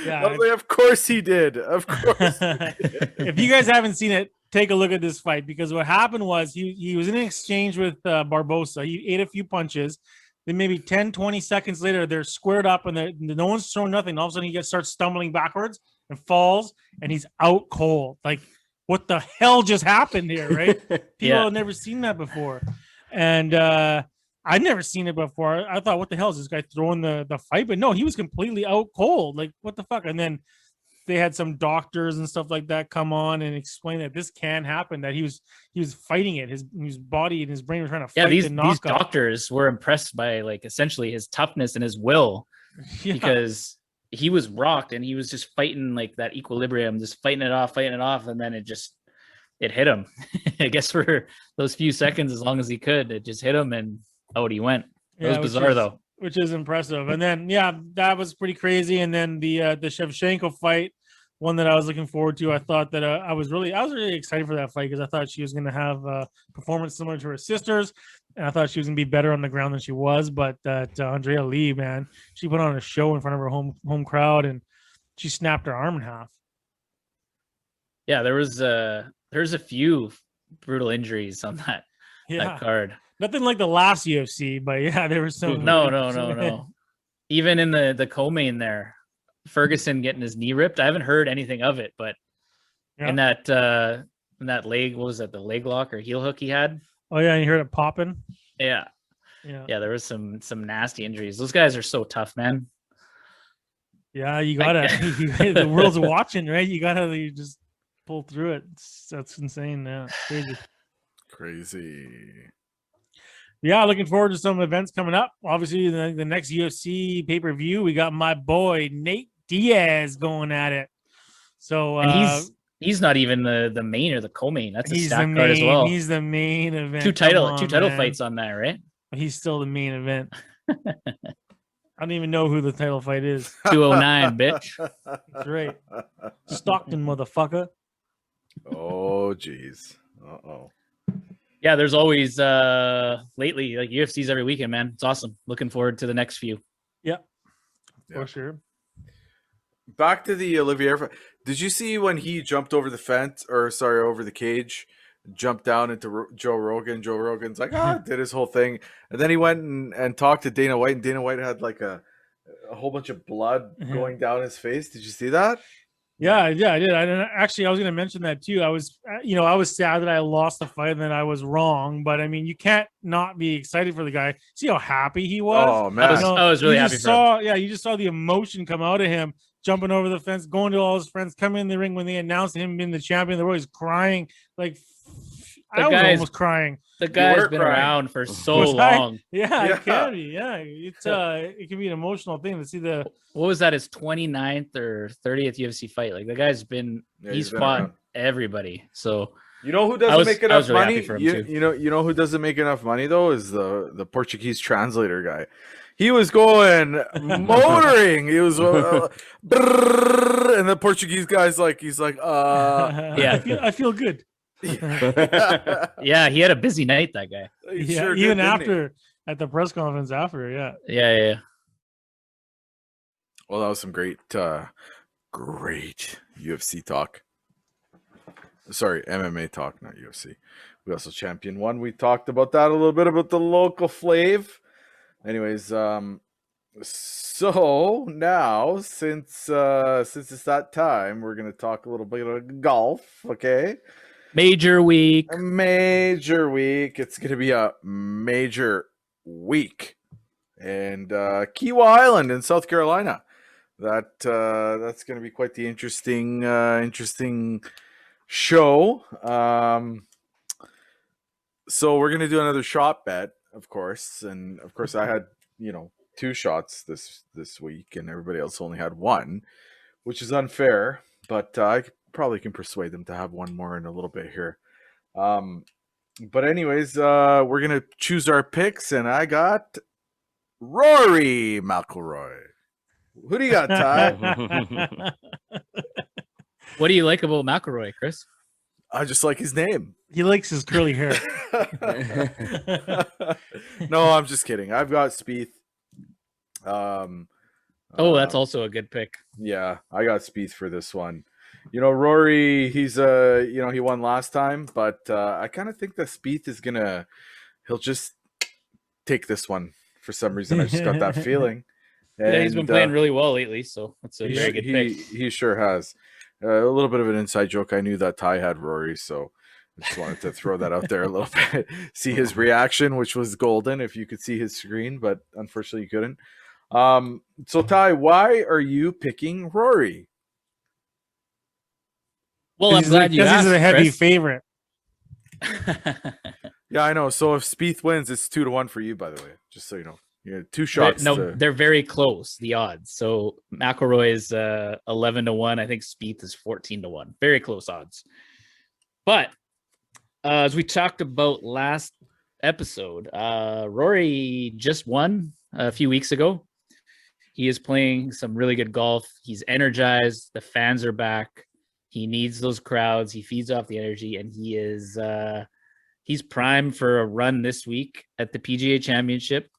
of course he did. Of course. If you guys haven't seen it, take a look at this fight, because what happened was he was in an exchange with Barbosa. He ate a few punches. Then maybe 10, 20 seconds later, they're squared up and no one's throwing nothing. All of a sudden, he starts stumbling backwards and falls, and he's out cold. Like, what the hell just happened here, right? People have never seen that before. And I'd never seen it before. I thought, what the hell is this guy throwing the fight? But no, he was completely out cold. Like, what the fuck? And then they had some doctors and stuff like that come on and explain that this can happen, that he was fighting it. His body and his brain were trying to fight these knockout. doctors were impressed by, like, essentially his toughness and his will, because he was rocked and he was just fighting like that equilibrium, just fighting it off, and then it hit him. I guess for those few seconds, as long as he could, it just hit him and out he went. It was bizarre though. Which is impressive. And then, that was pretty crazy. And then the Shevchenko fight, one that I was looking forward to. I thought that I was really excited for that fight, because I thought she was going to have a performance similar to her sisters. And I thought she was going to be better on the ground than she was. But that Andrea Lee, man, she put on a show in front of her home crowd, and she snapped her arm in half. Yeah, there's a few brutal injuries on that card. Nothing like the last UFC, but there was some. No. Even in the co-main there, Ferguson getting his knee ripped. I haven't heard anything of it, but in that leg, what was that, the leg lock or heel hook he had? Oh yeah, and you heard it popping. Yeah. There was some nasty injuries. Those guys are so tough, man. Yeah, you gotta. The world's watching, right? You just pull through it. That's insane. Yeah, crazy. Crazy. Yeah, looking forward to some events coming up. Obviously, the next UFC pay-per-view, we got my boy Nate Diaz going at it. So And he's not even the main or the co-main. That's a he's the stack card as well. He's the main event. Two title fights on that, right? He's still the main event. I don't even know who the title fight is. 209, bitch. That's right. Stockton, motherfucker. Oh, geez. Uh-oh. Yeah, there's always lately like UFC's every weekend, man. It's awesome. Looking forward to the next few. Yeah, Yeah. for sure. Back to the Olivier. Did you see when he jumped over the fence, over the cage, jumped down into Joe Rogan? Joe Rogan's like, did his whole thing. And then he went and talked to Dana White, and Dana White had like a whole bunch of blood going down his face. Did you see that? Yeah, I did. I was going to mention that too. I was sad that I lost the fight and that I was wrong. But I mean, you can't not be excited for the guy. See how happy he was. Oh man, I was really happy for him. Yeah, you just saw the emotion come out of him, jumping over the fence, going to all his friends, coming in the ring when they announced him being the champion. The world, he's crying like. I was almost crying. The guy's been around for so long. Yeah, it can be. Yeah, it can be an emotional thing to see the. What was that? His 29th or 30th UFC fight? Like the guy's been, he's fought around everybody. So you know who doesn't make enough money? Really you know who doesn't make enough money though is the Portuguese translator guy. He was going motoring. He was, and the Portuguese guy's like, yeah, I feel good. Yeah, he had a busy night, that guy. Yeah, sure even after at the press conference after, yeah. Well, that was some great UFC talk. Sorry, MMA talk, not UFC. We also champion one. We talked about that a little bit about the local flav. Anyways, so now since it's that time, we're gonna talk a little bit of golf. Okay. Major week. It's going to be a major week. And Kiawah Island in South Carolina. That's going to be quite the interesting show. So we're going to do another shot bet, of course. And of course I had, 2 shots this week and everybody else only had 1, which is unfair, but I probably can persuade them to have 1 more in a little bit here. But anyways, we're gonna choose our picks, and I got Rory McIlroy. Who do you got, Ty? What do you like about McIlroy, Chris? I just like his name. He likes his curly hair. No, I'm just kidding. I've got Spieth. That's also a good pick. Yeah, I got Spieth for this one. Rory, he's he won last time, but I kind of think that Spieth is he'll just take this one for some reason. I just got that feeling. And, he's been playing really well lately, so that's a very good pick. He sure has. A little bit of an inside joke. I knew that Ty had Rory, so I just wanted to throw that out there a little bit. See his reaction, which was golden if you could see his screen, but unfortunately you couldn't. So Ty, why are you picking Rory? Well, I'm glad you asked. He's a heavy favorite. Yeah, I know. So if Spieth wins, it's 2-1 for you, by the way. Just so you know. Yeah, 2 shots. They're very close, the odds. So McIlroy is 11-1. I think Spieth is 14-1. Very close odds. But as we talked about last episode, Rory just won a few weeks ago. He is playing some really good golf. He's energized. The fans are back. He needs those crowds. He feeds off the energy, and he is he's primed for a run this week at the PGA Championship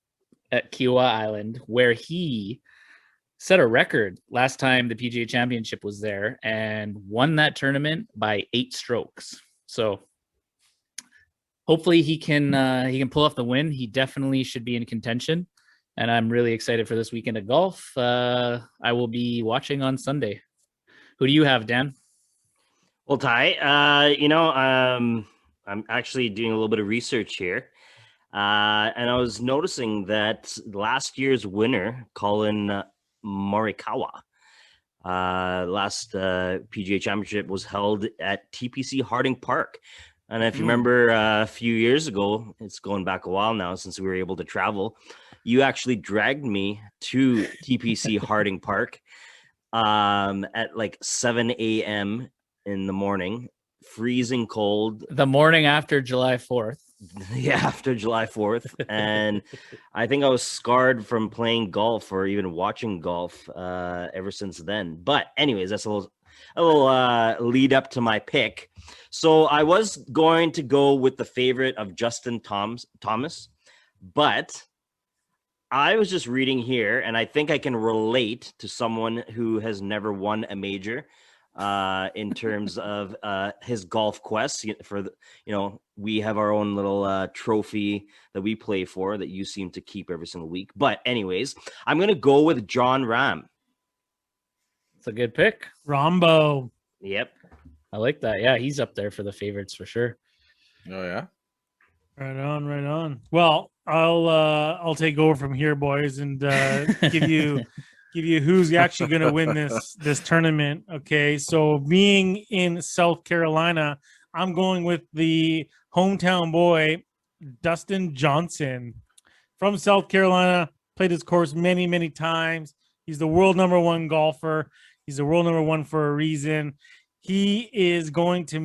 at Kiawah Island, where he set a record last time the PGA Championship was there and won that tournament by 8 strokes. So hopefully he can pull off the win. He definitely should be in contention, and I'm really excited for this weekend of golf. I will be watching on Sunday. Who do you have, Dan? Well, Ty, I'm actually doing a little bit of research here. And I was noticing that last year's winner, Colin Morikawa, Last PGA Championship was held at TPC Harding Park. And if you remember a few years ago, it's going back a while now since we were able to travel, you actually dragged me to TPC Harding Park at like 7 a.m. in the morning, freezing cold. The morning after July 4th. Yeah, after July 4th. And I think I was scarred from playing golf or even watching golf ever since then. But anyways, that's a little lead up to my pick. So I was going to go with the favorite of Justin Thomas, but I was just reading here, and I think I can relate to someone who has never won a major in terms of his golf quest. We have our own little trophy that we play for that you seem to keep every single week. But anyways, I'm going to go with John Rahm. It's a good pick. Rombo. Yep. I like that. Yeah, he's up there for the favorites for sure. Oh yeah. Right on. Well, I'll take over from here, boys, and give you who's actually going to win this tournament. Okay, so being in South Carolina, I'm going with the hometown boy, Dustin Johnson from South Carolina. Played his course many times. He's the world #1 golfer. He's the world #1 for a reason. He is going to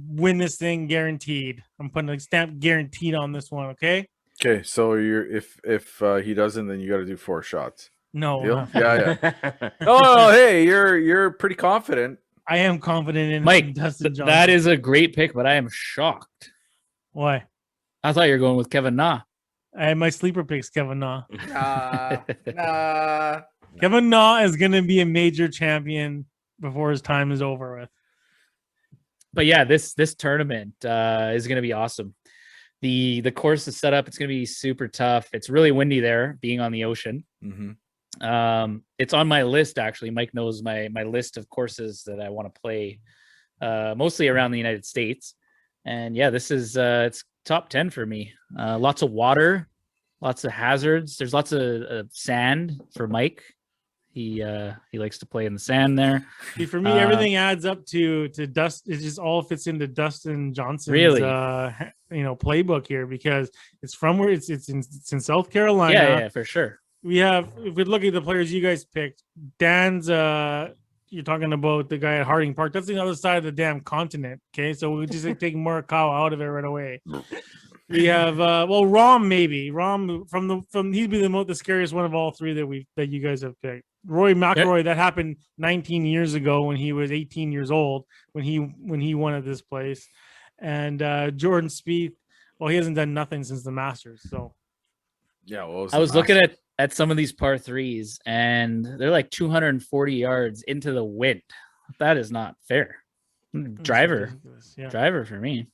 win this thing guaranteed. I'm putting a stamp guaranteed on this one. Okay. Okay, so if he doesn't, then you got to do 4 shots. No. Deal? Yeah. Oh, hey, you're pretty confident. I am confident in Mike. Dustin Johnson. That is a great pick, but I am shocked. Why? I thought you were going with Kevin Na. My sleeper pick's Kevin Na. Nah. Kevin Na is going to be a major champion before his time is over with. But yeah, this tournament is going to be awesome. The course is set up. It's going to be super tough. It's really windy there, being on the ocean. Mm-hmm. It's on my list, actually. Mike knows my list of courses that I want to play, mostly around the United States. And yeah, this is it's top 10 for me. Lots of water, lots of hazards. There's lots of sand for Mike. He likes to play in the sand there. See, for me, everything adds up to Dust. It just all fits into Dustin Johnson's Really? Playbook here, because it's from where it's in South Carolina. Yeah, for sure. If we look at the players you guys picked, Dan's you're talking about the guy at Harding Park. That's the other side of the damn continent. Okay, so we just take Morikawa out of it right away. We have Rahm, maybe from he'd be the scariest one of all three that you guys have picked. Rory McIlroy, that happened 19 years ago when he was 18 years old when he won at this place, and Jordan Spieth. Well, he hasn't done nothing since the Masters. So Yeah, well, I was looking at some of these par threes, and they're like 240 yards into the wind. That is not fair. Driver for me.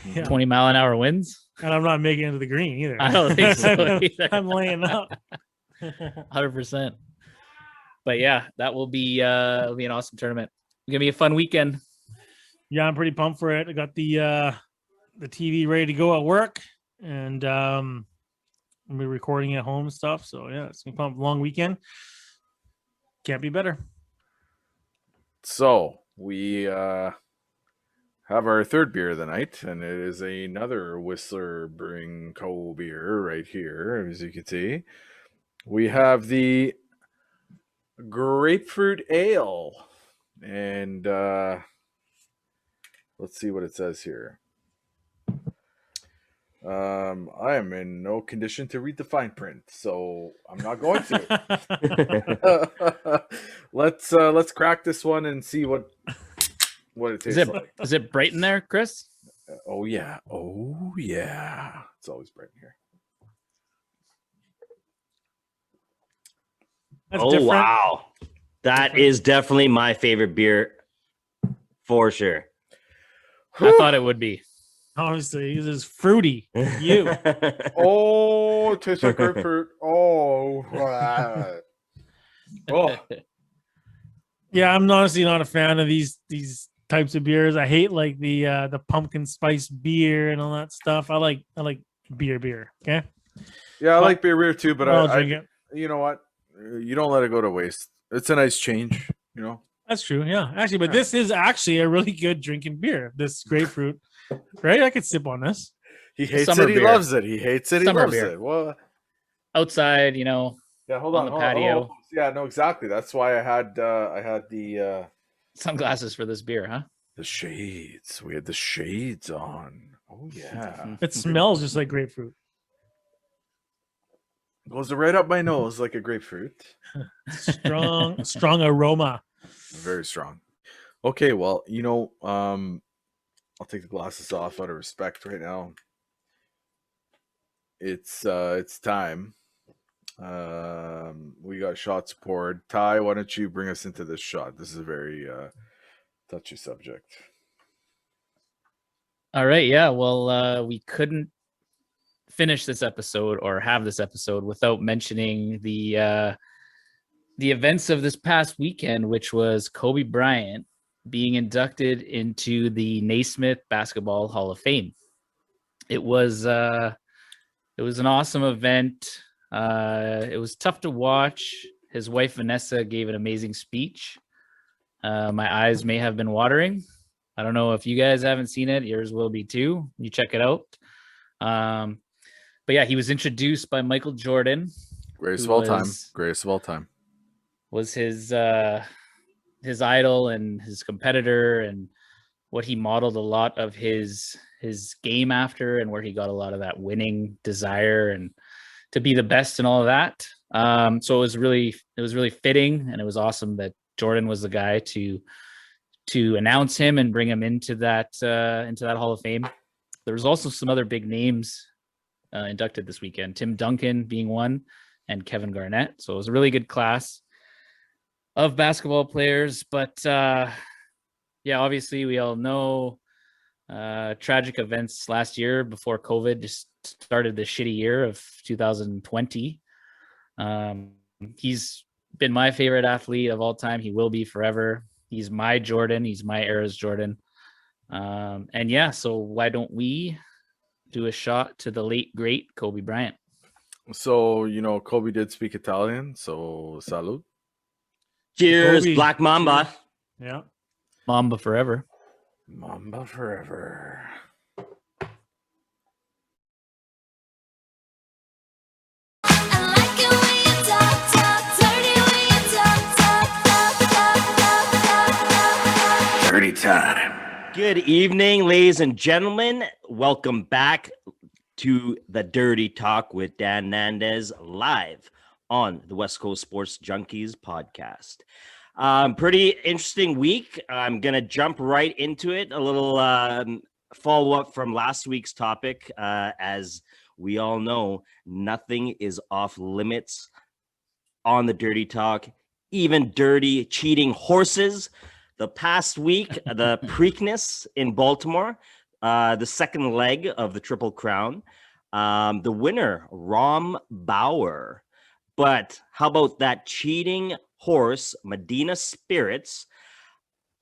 Yeah. 20-mile-an-hour winds. And I'm not making it to the green either. I don't think so either. I'm laying up. 100%. But yeah, that will be it'll be an awesome tournament. It's gonna be a fun weekend. Yeah, I'm pretty pumped for it. I got the TV ready to go at work, and I'll be recording at home and stuff. So yeah, it's gonna be pumped. Long weekend. Can't be better. So we have our third beer of the night, and it is another Whistler Brewing Co. beer right here, as you can see. We have the Grapefruit Ale, and let's see what it says here. I am in no condition to read the fine print, so I'm not going to. Let's crack this one and see what it tastes like. Is it bright in there, Chris? Oh yeah. It's always bright in here. That's Oh, different. wow. That is definitely my favorite beer for sure. I thought it would be. Obviously, this is fruity. You. Oh, it tastes like grapefruit. Oh. Oh. Yeah, I'm honestly not a fan of these types of beers. I hate like the pumpkin spice beer and all that stuff. I like beer. Okay. Yeah, I like beer too, but I'll drink it. you know what? You don't let it go to waste. It's a nice change. You know, That's true. Yeah, actually, but this is actually a really good drinking beer. This grapefruit, right? I could sip on this. he hates summer it. He beer. loves it. He hates it. He Summer loves beer. it. Well, Outside, yeah. Hold on on. the patio. Oh, yeah. No, exactly. That's why I had the Sunglasses for this beer, huh? shades. We had the shades on. Oh yeah. It smells just like grapefruit. Goes right up my nose like a grapefruit. Strong aroma. Very strong. Okay, well, I'll take the glasses off out of respect right now. It's time. We got shots poured. Ty, why don't you bring us into this shot? This is a very touchy subject. All right, yeah. Well, we couldn't finish this episode or have this episode without mentioning the events of this past weekend, which was Kobe Bryant being inducted into the Naismith Basketball Hall of Fame. It was an awesome event. It was tough to watch. His wife Vanessa gave an amazing speech. My eyes may have been watering. I don't know if you guys haven't seen it. Yours will be too. You check it out. But yeah, he was introduced by Michael Jordan. Greatest of all time. Greatest of all time. Was his idol and his competitor, and what he modeled a lot of his game after, and where he got a lot of that winning desire and to be the best and all of that. So it was really fitting, and it was awesome that Jordan was the guy to announce him and bring him into that Hall of Fame. There was also some other big names inducted this weekend, Tim Duncan being one, and Kevin Garnett. So it was a really good class of basketball players. But yeah, obviously we all know tragic events last year before COVID just started the shitty year of 2020. He's been my favorite athlete of all time. He will be forever. He's my Jordan. He's my era's Jordan. And yeah, so why don't we do a shot to the late, great Kobe Bryant? So, Kobe did speak Italian, so salute. Cheers, Kobe. Black Mamba. Yeah. Mamba forever. Mamba forever. Dirty time. Good evening, ladies and gentlemen. Welcome back to the Dirty Talk with Dan Nandez, live on the West Coast Sports Junkies podcast. Pretty interesting week. I'm going to jump right into it. A little follow-up from last week's topic. As we all know, nothing is off limits on the Dirty Talk, even dirty, cheating horses. The past week, the Preakness in Baltimore, the second leg of the Triple Crown, the winner, Rom Bauer. But how about that cheating horse, Medina Spirits,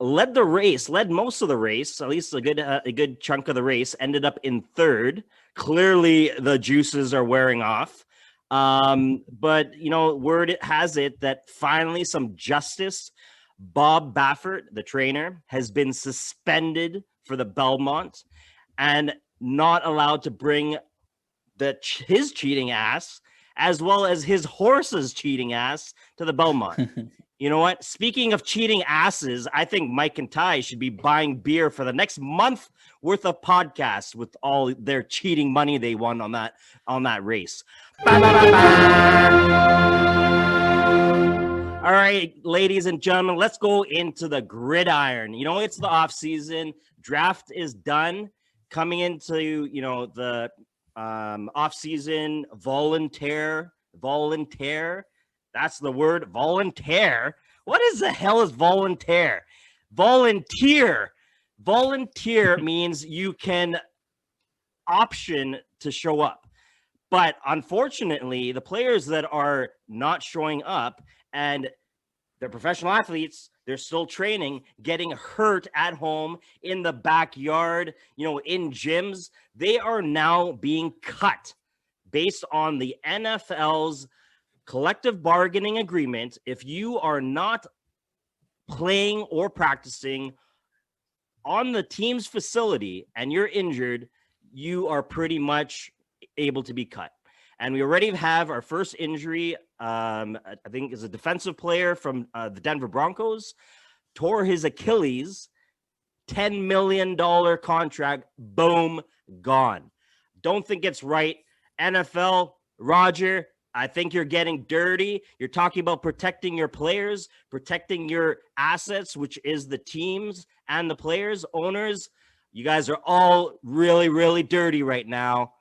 led most of the race, at least a good chunk of the race, ended up in third. Clearly, the juices are wearing off. But, word has it that finally some justice. Bob Baffert, the trainer, has been suspended for the Belmont and not allowed to bring his cheating ass as well as his horse's cheating ass to the Belmont. You know what? Speaking of cheating asses, I think Mike and Ty should be buying beer for the next month worth of podcasts with all their cheating money they won on that race. All right, ladies and gentlemen, let's go into the gridiron. It's the off season. Draft is done. Coming into, the off season, volunteer. That's the word, volunteer. What is the hell is volunteer? Volunteer means you can option to show up. But unfortunately, the players that are not showing up, and they're professional athletes, they're still training, getting hurt at home, in the backyard, in gyms. They are now being cut based on the NFL's collective bargaining agreement. If you are not playing or practicing on the team's facility and you're injured, you are pretty much able to be cut. And we already have our first injury. I think is a defensive player from the Denver Broncos, tore his Achilles, $10 million contract, boom, gone. Don't think it's right. NFL, Roger, I think you're getting dirty. You're talking about protecting your players, protecting your assets, which is the teams and the players, owners. You guys are all really, really dirty right now.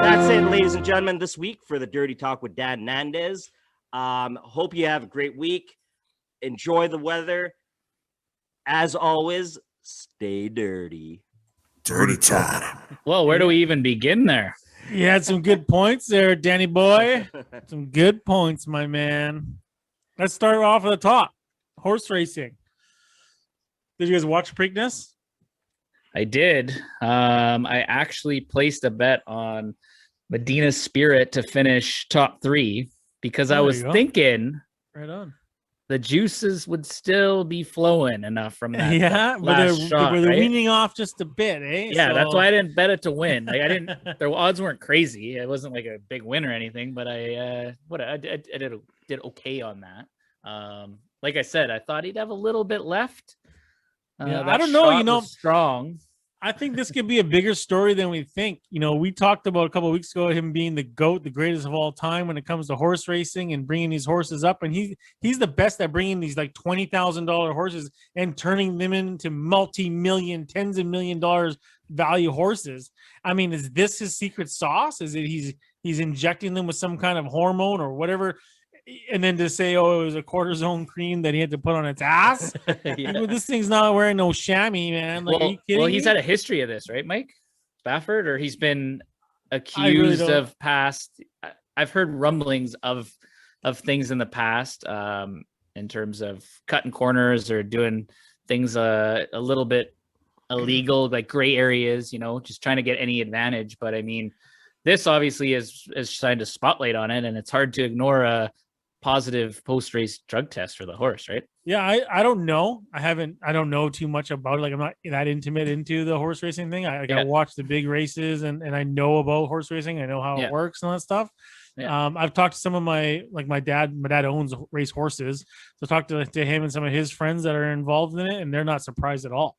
That's it, ladies and gentlemen, this week for the Dirty Talk with Dan Nandez. Hope you have a great week. Enjoy the weather. As always, stay dirty. Dirty time. Well, where do we even begin there? You had some good points there, Danny boy. Some good points, my man. Let's start off at the top. Horse racing. Did you guys watch Preakness? I did. I actually placed a bet on Medina Spirit to finish top 3 because I was thinking right on the juices would still be flowing enough from that. Yeah, last shot, they're right? weaning off just a bit, eh? Yeah, So- that's why I didn't bet it to win. Like I didn't. Their odds weren't crazy. It wasn't like a big win or anything. But I did okay on that. Like I said, I thought he'd have a little bit left. Yeah, that I don't know, shot you know, was strong. I think this could be a bigger story than we think. You know, we talked about a couple of weeks ago him being the GOAT, the greatest of all time when it comes to horse racing and bringing these horses up. And he's the best at bringing these like $20,000 horses and turning them into multi-million, tens of $1 million value horses. I mean, is this his secret sauce? Is it he's injecting them with some kind of hormone or whatever? And then to say, oh, it was a cortisone cream that he had to put on its ass. Yeah. This thing's not wearing no chamois, man. Like, are you kidding he's me? had a history of this, right, Mike Spafford? Or he's been really accused don't- of past. I've heard rumblings of things in the past in terms of cutting corners or doing things a little bit illegal, like gray areas, you know, just trying to get any advantage. But I mean, this obviously is shined a spotlight on it, and it's hard to ignore a positive post-race drug test for the horse, right? Yeah, I don't know. I don't know too much about it. Like I'm not that intimate into the horse racing thing. I watch the big races and I know about horse racing. I know how it works and all that stuff. Yeah. I've talked to some of my dad owns race horses. So I talked to him and some of his friends that are involved in it, and they're not surprised at all.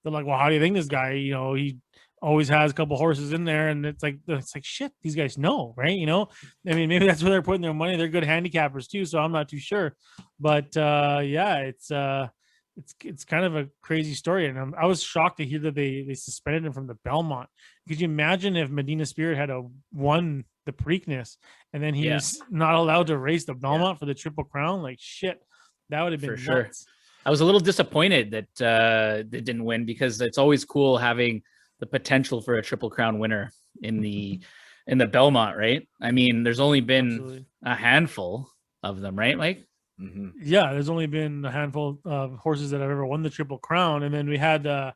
They're like, well, how do you think this guy, you know, he always has a couple horses in there, and it's like shit, these guys know, right? You know, I mean, maybe that's where they're putting their money. They're good handicappers too, so I'm not too sure. But yeah, it's kind of a crazy story, and I was shocked to hear that they suspended him from the Belmont. Could you imagine if Medina Spirit had won the Preakness and then he was not allowed to race the Belmont for the Triple Crown? Like shit, that would have been For nuts. sure. I was a little disappointed that they didn't win, because it's always cool having the potential for a Triple Crown winner in the Belmont, right? I mean, there's only been Absolutely. a handful of them, right, Mike? Mm-hmm. Yeah, there's only been a handful of horses that have ever won the Triple Crown, and then we had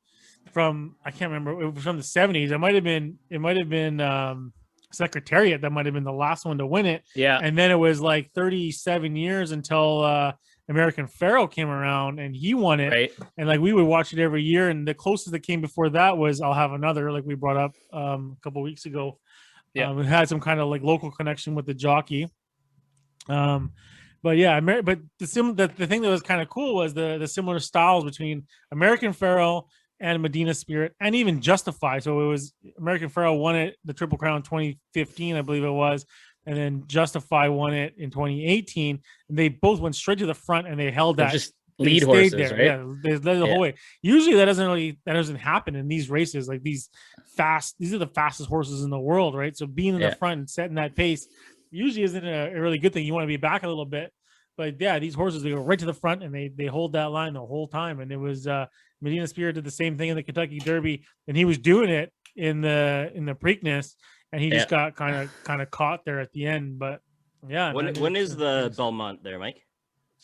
from I can't remember, it was from the 70s. It might have been Secretariat that might have been the last one to win it. Yeah. And then it was like 37 years until American Pharaoh came around and he won it. Right. And like we would watch it every year. And the closest that came before that was I'll Have Another, like we brought up a couple weeks ago. Yeah. We had some kind of like local connection with the jockey. But yeah, but the thing that was kind of cool was the similar styles between American Pharaoh and Medina Spirit, and even Justify. So it was American Pharaoh won it, the Triple Crown 2015, I believe it was, and then Justify won it in 2018. And they both went straight to the front, and they held They're that. just They lead stayed horses, right? Yeah, they led the whole way. Usually that doesn't happen in these races. Like these are the fastest horses in the world, right? So being in the front and setting that pace usually isn't a really good thing. You want to be back a little bit. But yeah, these horses, they go right to the front and they hold that line the whole time. And it was Medina Spirit did the same thing in the Kentucky Derby, and he was doing it in the Preakness, and he just got kind of caught there at the end. But yeah, when is the Belmont there, Mike?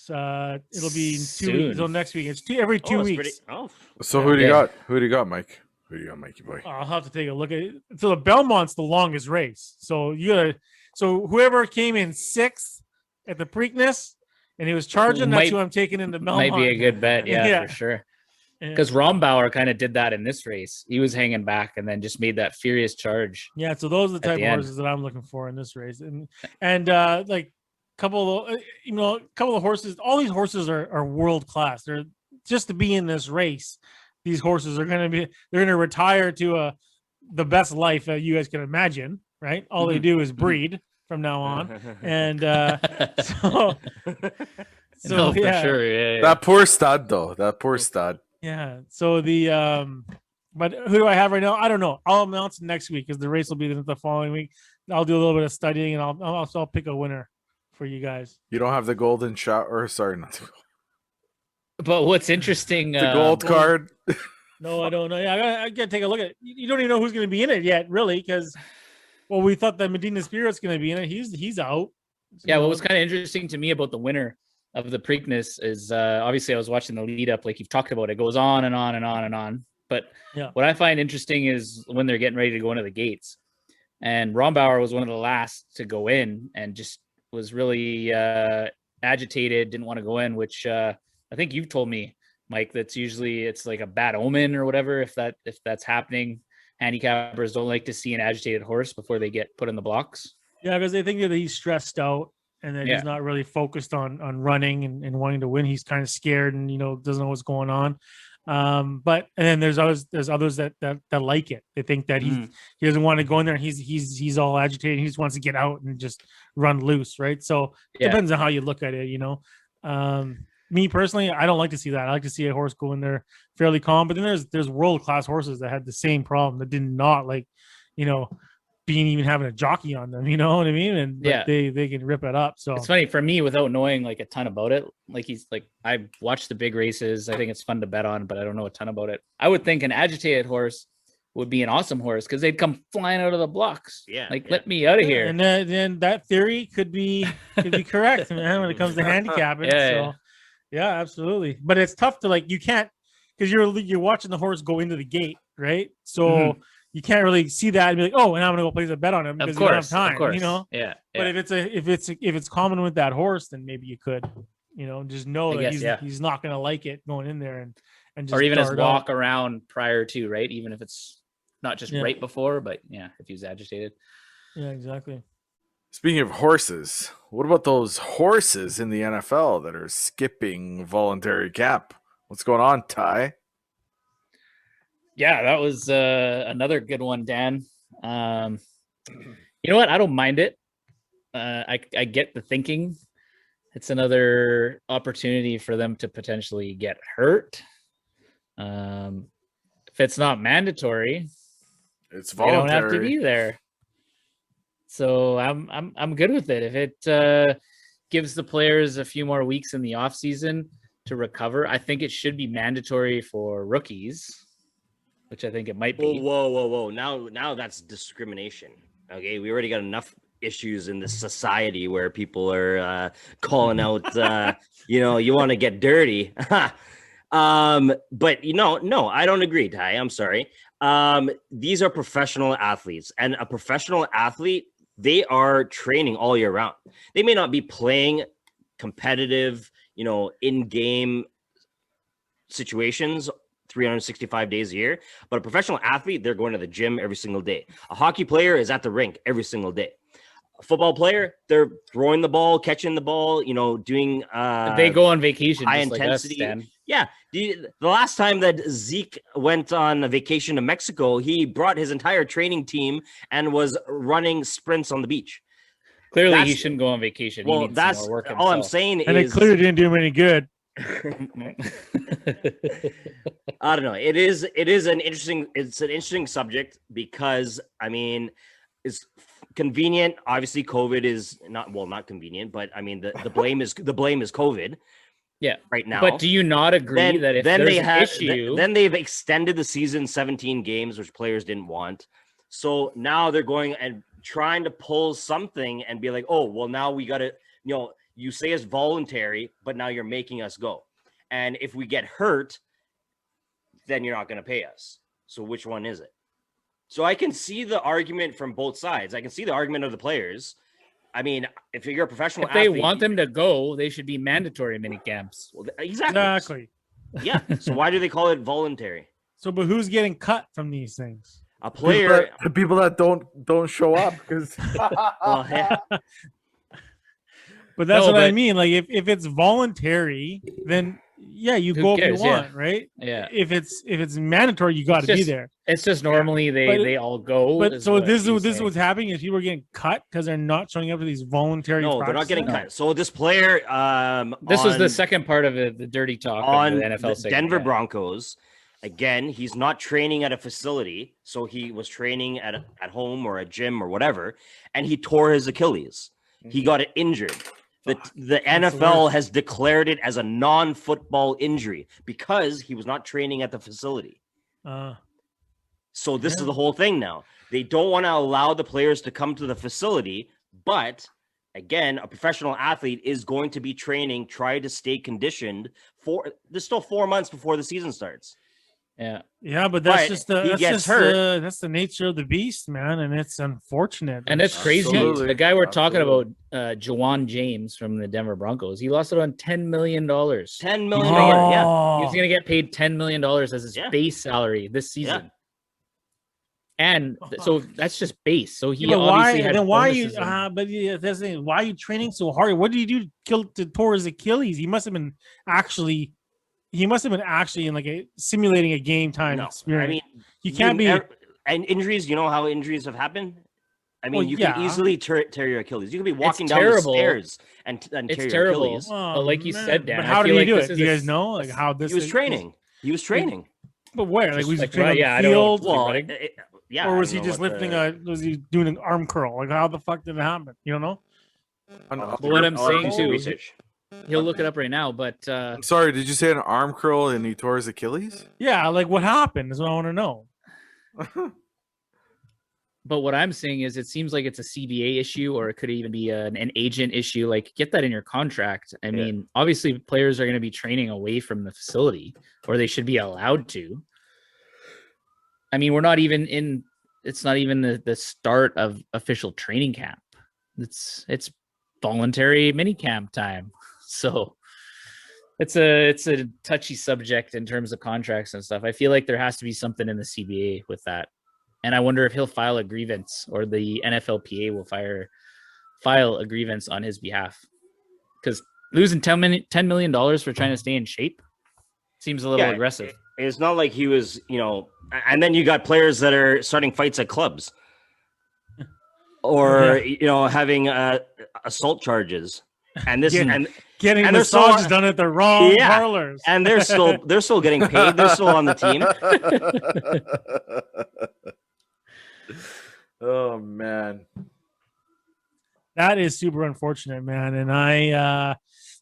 It'll be in 2 Soon. weeks. So next week. It's every 2 weeks. So who do you got? Who do you got, Mike? Who do you got, Mikey boy? I'll have to take a look at it. So the Belmont's the longest race. So whoever came in 6th at the Preakness and he was charging. That's Might- who I'm taking into Belmont. Might be a good bet, yeah, Yeah. for sure. Yeah. Because Rombauer kind of did that in this race. He was hanging back and then just made that furious charge. Yeah, so those are the At type the of end. horses that I'm looking for in this race, and like couple of couple of horses. All these horses are world class. They're just to be in this race. These horses are they're going to retire to the best life that you guys can imagine. Right, all they do is breed from now on, and so No, for yeah. sure. Yeah, yeah. That poor stud, though. That poor stud. Yeah. So but who do I have right now? I don't know. I'll announce it next week because the race will be the following week. I'll do a little bit of studying and I'll pick a winner for you guys. You don't have the golden shot, or sorry, not the, But what's interesting, the gold card. No, I don't know. Yeah, I gotta take a look at it. You don't even know who's going to be in it yet, really, because we thought that Medina Spirit's going to be in it. He's out. Yeah, what was kind of interesting to me about the winner of the Preakness is obviously I was watching the lead up, like you've talked about. It goes on and on and on and on. But Yeah. what I find interesting is when they're getting ready to go into the gates, and Rombauer was one of the last to go in and just was really agitated, didn't want to go in, which I think you've told me, Mike, that's usually it's like a bad omen or whatever if that's happening. Handicappers don't like to see an agitated horse before they get put in the blocks. Yeah, because they think that he's stressed out and that Yeah. he's not really focused on running and wanting to win. He's kind of scared and doesn't know what's going on. But and then there's others that like it. They think that he doesn't want to go in there and he's all agitated. He just wants to get out and just run loose, right? So it Yeah. depends on how you look at it, Me personally, I don't like to see that. I like to see a horse go in there fairly calm. But then there's world class horses that had the same problem that did not like, being even having a jockey on them. You know what I mean? And but Yeah. they can rip it up. So It's funny for me without knowing like a ton about it. Like I watched the big races. I think it's fun to bet on, but I don't know a ton about it. I would think an agitated horse would be an awesome horse because they'd come flying out of the blocks. Yeah, Like, yeah. let me out of here. And then that theory could be correct, man, when it comes to handicapping. Yeah, So yeah. yeah, absolutely. But it's tough to you can't because you're watching the horse go into the gate, right? So you can't really see that and be like, oh, and I'm gonna go place a bet on him because Of you don't have course, time, of course. But Yeah, yeah. if it's common with that horse, then maybe you could, just know I that guess, he's not gonna like it going in there and just Or even his dart out. walk around prior to, right? Even if it's not just Yeah. right before, but yeah, if he's agitated. Yeah, exactly. Speaking of horses, what about those horses in the NFL that are skipping voluntary cap? What's going on, Ty? Yeah, that was another good one, Dan. You know what? I don't mind it. I get the thinking. It's another opportunity for them to potentially get hurt. If it's not mandatory, It's they don't have to voluntary. be there. So I'm good with it. If it gives the players a few more weeks in the off season to recover, I think it should be mandatory for rookies, which I think it might be. Whoa. Now that's discrimination. Okay, we already got enough issues in this society where people are calling out, you want to get dirty. But no, I don't agree, Ty. I'm sorry. These are professional athletes, and a professional athlete, they are training all year round. They may not be playing competitive, in-game situations 365 days a year, but a professional athlete, they're going to the gym every single day. A hockey player is at the rink every single day. A football player, they're throwing the ball, catching the ball, doing They go on vacation, high just like us, intensity. Dan. Yeah. The last time that Zeke went on a vacation to Mexico, he brought his entire training team and was running sprints on the beach. Clearly, he That's- shouldn't go on vacation. He Well, needs that's some more work all I'm himself. saying And it is clearly didn't do him any good. I don't know. It's an interesting subject because it's convenient. Obviously, COVID is not convenient, but the blame is COVID. Yeah. Right now. But do you not agree that if there's an issue, then they've extended the season 17 games, which players didn't want. So now they're going and trying to pull something and be like, oh, well, now we got to, you say it's voluntary, but now you're making us go. And if we get hurt, then you're not going to pay us. So which one is it? So I can see the argument from both sides. I can see the argument of the players I mean, if you're a professional If they athlete, want them to go, they should be mandatory mini camps. well, exactly. Yeah. So why do they call it voluntary? So, but who's getting cut from these things? A player. The people that don't show up because Well, yeah. But that's No, what I but- mean. Like, if it's voluntary, then yeah, you Who go if cares? you want, right? Yeah. If it's mandatory, you got to It's be just- there. It's just normally But- they all go. But so what this he's is saying. what's happening is people are getting cut because they're not showing up to these voluntary. No, they're not getting practices. cut. So this player, This was the on- second part of it, the dirty talk on of the NFL the segment, Denver yeah. Broncos. Again, he's not training at a facility, so he was training at home or a gym or whatever, and he tore his Achilles. He got injured. The the NFL worst. has declared it as a non-football injury because he was not training at the facility. So this is Yeah. the whole thing now. They don't want to allow the players to come to the facility, but again, a professional athlete is going to be training, try to stay conditioned there's still 4 months before the season starts. Yeah. Yeah, but that's But just the he that's gets just hurt. that's the nature of the beast, man, and it's unfortunate. And it's crazy. Absolutely. The guy we're talking Absolutely. about, Jawan James from the Denver Broncos, he lost it on $10 million. He's $10 million. Yeah. going to get paid $10 million as his Yeah. base salary this season. And Uh-huh. so that's just base. So he Yeah, but why? obviously had Then why you? bonuses and- But yeah, that's the thing. Why are you training so hard? What did he do to tore his Achilles? He must have been actually in like simulating a game time No, experience. I mean, you can't be. And injuries, you know how injuries have happened? I mean, Well, you yeah. can easily tear your Achilles. You could be walking down terrible. the stairs and It's tear your terrible. Achilles. Oh, But like you man. said, Dan, but I how did feel he like do this it? is Do you a guys know like how this? He was training. He was training. But where? Like Just was he like, training on yeah, I the don't know. field? Well, Well, running? yeah. or I was don't he know just what lifting the- Was he doing an arm curl? Like how the fuck did it happen? You don't know? But what I'm I'll have to saying do some too, research. he'll look it up right now. But I'm sorry, did you say an arm curl and he tore his Achilles? Yeah, like what happened is what I want to know. But what I'm saying is, it seems like it's a CBA issue, or it could even be an agent issue. Like, get that in your contract. I mean, obviously, players are going to be training away from the facility, or they should be allowed to. I mean, we're not even in. It's not even the start of official training camp. It's voluntary mini camp time. So it's a touchy subject in terms of contracts and stuff. I feel like there has to be something in the CBA with that. And I wonder if he'll file a grievance, or the NFLPA will file a grievance on his behalf. Because losing $10 million for trying to stay in shape seems a little aggressive. It's not like he was, and then you got players that are starting fights at clubs or, having assault charges. And this Getting and they're massages so- done at the wrong Yeah. parlors. and they're still getting paid. They're still on the team. Oh man. That is super unfortunate, man. And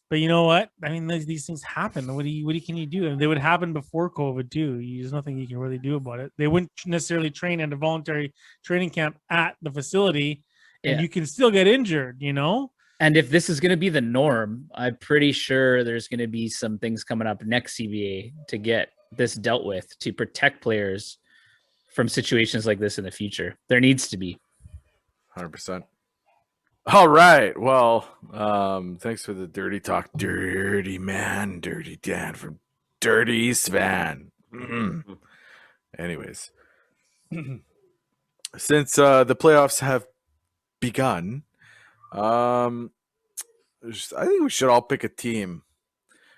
but you know what? I mean, these things happen. What can you do? And they would happen before COVID too. There's nothing you can really do about it. They wouldn't necessarily train at a voluntary training camp at the facility, and you can still get injured. And if this is going to be the norm, I'm pretty sure there's going to be some things coming up next CBA to get this dealt with, to protect players from situations like this in the future. There needs to be. 100%. All right. Well, thanks for the dirty talk. Dirty man, Dirty Dan from Dirty East Van. Anyways, since the playoffs have begun, I think we should all pick a team.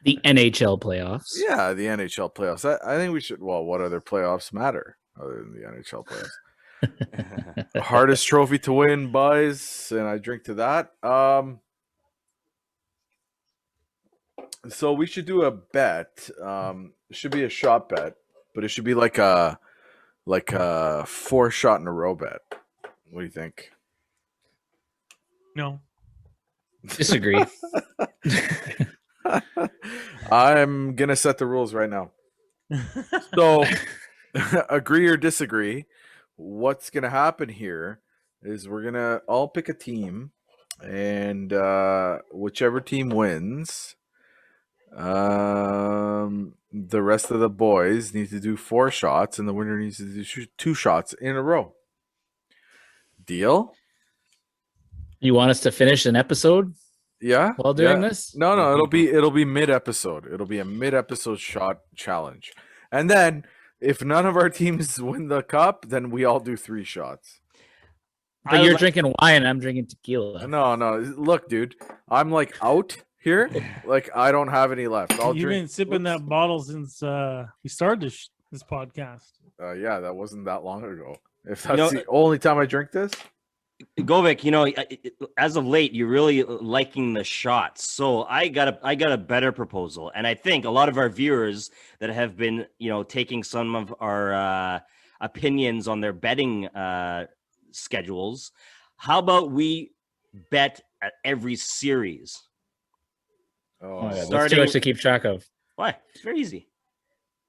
The NHL playoffs. Yeah, the NHL playoffs. I think we should. Well, what other playoffs matter other than the NHL playoffs? The hardest trophy to win, boys, and I drink to that. So we should do a bet. It should be a shot bet, but it should be like a 4 shot in a row bet. What do you think? No. Disagree. I'm gonna set the rules right now. So agree or disagree. What's gonna happen here is we're gonna all pick a team, and whichever team wins, the rest of the boys need to do 4 shots, and the winner needs to do 2 shots in a row. Deal? You want us to finish an episode Yeah. while doing yeah. this? No, it'll be mid-episode. It'll be a mid-episode shot challenge. And then if none of our teams win the cup, then we all do 3 shots. But you're drinking wine and I'm drinking tequila. No. Look, dude, I'm like out here. Like I don't have any left. You've been sipping that bottle since we started this podcast. Yeah, that wasn't that long ago. If that's the only time I drink this. Govik, as of late, you're really liking the shots. So I got a better proposal, and I think a lot of our viewers that have been, taking some of our opinions on their betting schedules. How about we bet at every series? Oh yeah, that's too much to keep track of. Why? It's very easy.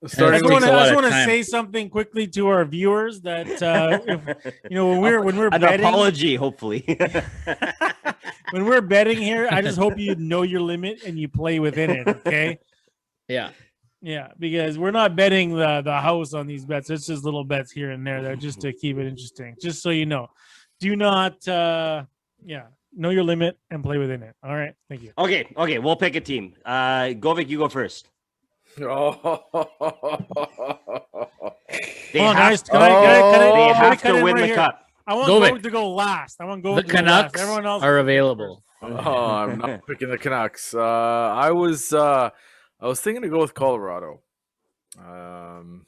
I just want to say something quickly to our viewers that when we're an betting, apology, hopefully. when we're betting here, I just hope you know your limit and you play within it. Okay. Yeah. Yeah, because we're not betting the house on these bets. It's just little bets here and there. They're just to keep it interesting. Just so you know, do not know your limit and play within it. All right. Thank you. Okay. We'll pick a team. Govik, you go first. Oh. They have to win the cup. I want Govik to go last. The Canucks Everyone else are available. I'm not picking the Canucks. I was thinking to go with Colorado. I'm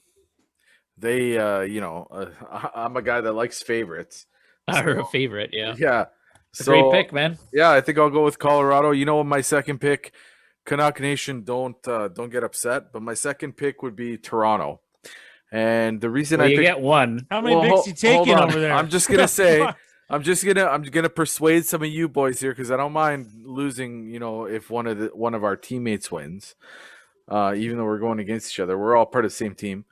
a guy that likes favorites. Our favorite, yeah. Yeah. So, great pick, man. Yeah, I think I'll go with Colorado. My second pick, Canuck Nation, don't get upset, but my second pick would be Toronto. And the reason you get one. How many picks you taking over there? I'm just gonna say, I'm gonna persuade some of you boys here because I don't mind losing. If one of our teammates wins, even though we're going against each other, we're all part of the same team.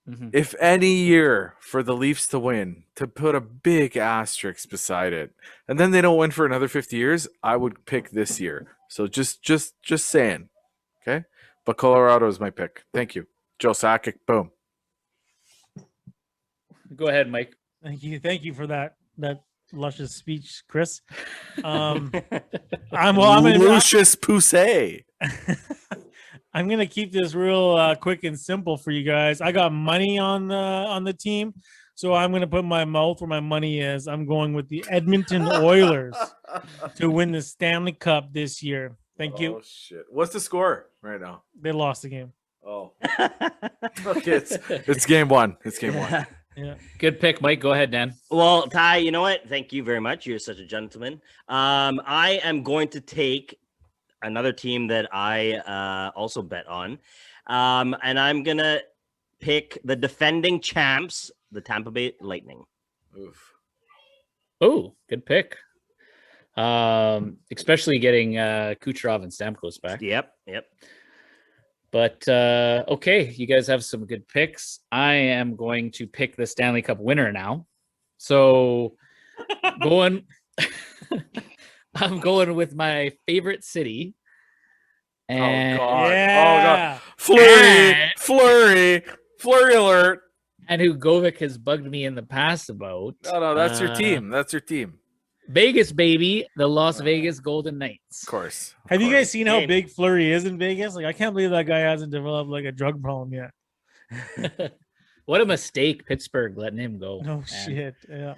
Mm-hmm. If any year for the Leafs to win, to put a big asterisk beside it, and then they don't win for another 50 years, I would pick this year. So just saying, okay. But Colorado is my pick. Thank you, Joe Sakic. Boom. Go ahead, Mike. Thank you for that luscious speech, Chris. I'm Lucius Poussey. I'm gonna keep this real quick and simple for you guys. I got money on the team, so I'm gonna put my mouth where my money is. I'm going with the Edmonton Oilers to win the Stanley Cup this year. Thank you. Oh shit! What's the score right now? They lost the game. Oh, okay. It's game one. It's game one. Yeah. Good pick, Mike. Go ahead, Dan. Well, Ty, you know what? Thank you very much. You're such a gentleman. I am going to take another team that I also bet on. And I'm going to pick the defending champs, the Tampa Bay Lightning. Oof. Oh, good pick. Especially getting Kucherov and Stamkos back. Yep. But okay, you guys have some good picks. I am going to pick the Stanley Cup winner now. So I'm going with my favorite city. And Oh god. Flurry alert. And who Govik has bugged me in the past about. No, that's your team. That's your team. Vegas, baby, the Las Vegas Golden Knights. Of course. Have you guys seen how big Fleury is in Vegas? Like, I can't believe that guy hasn't developed like a drug problem yet. What a mistake, Pittsburgh letting him go. Oh shit! Yeah.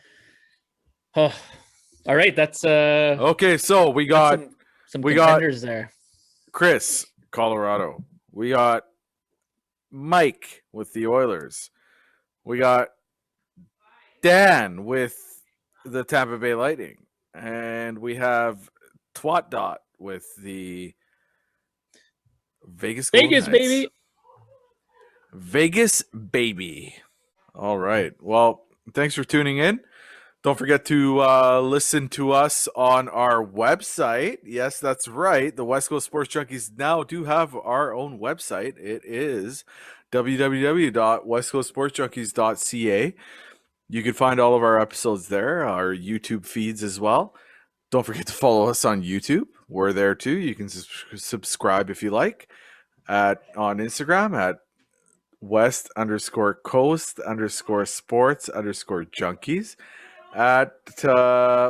Oh, all right, that's okay. So we got some contenders there. Chris, Colorado. We got Mike with the Oilers. We got Dan with the Tampa Bay Lightning, and we have Twat Dot with the Vegas Knights. Baby. Vegas baby. All right. Well, thanks for tuning in. Don't forget to listen to us on our website. Yes, that's right. The West Coast Sports Junkies now do have our own website. It is www.westcoastsportsjunkies.ca. You can find all of our episodes there, our YouTube feeds as well. Don't forget to follow us on YouTube. We're there too. You can subscribe if you like on Instagram at West_Coast_Sports_Junkies. at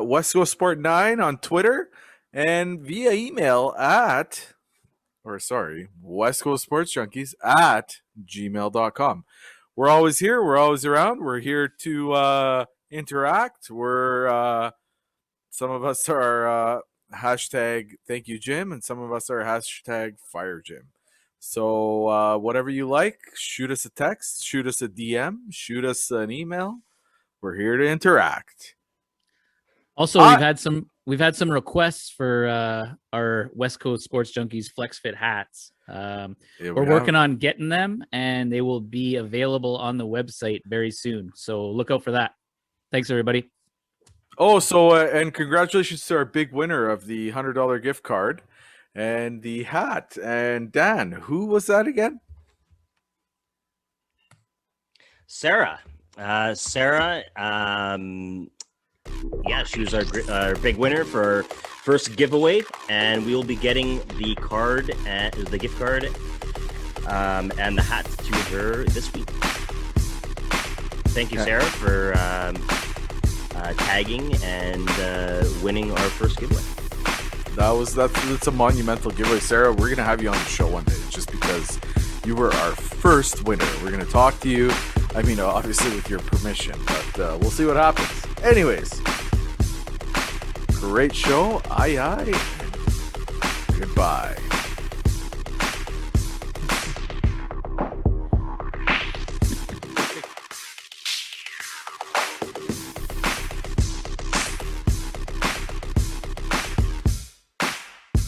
West Coast Sport 9 on Twitter and via email at, West Coast Sports Junkies at gmail.com. We're always here. We're always around. We're here to interact. We're some of us are hashtag thank you Jim, and some of us are hashtag fire Jim. So whatever you like, shoot us a text, shoot us a DM, shoot us an email. We're here to interact. Also, we've had some requests for our West Coast Sports Junkies Flex Fit hats. We're working on getting them, and they will be available on the website very soon. So look out for that. Thanks, everybody. Oh, so and congratulations to our big winner of the $100 gift card and the hat. And Dan, who was that again? Sarah. Yeah, she was our big winner for our first giveaway, and we will be getting the card, the gift card, and the hat to her this week. Thank you, Sarah, for tagging and winning our first giveaway. That's a monumental giveaway, Sarah. We're gonna have you on the show one day, just because you were our first winner. We're gonna talk to you. I mean, obviously with your permission, but we'll see what happens. Anyways, great show. Aye, aye. Goodbye.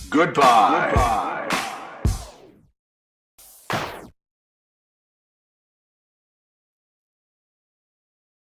Goodbye.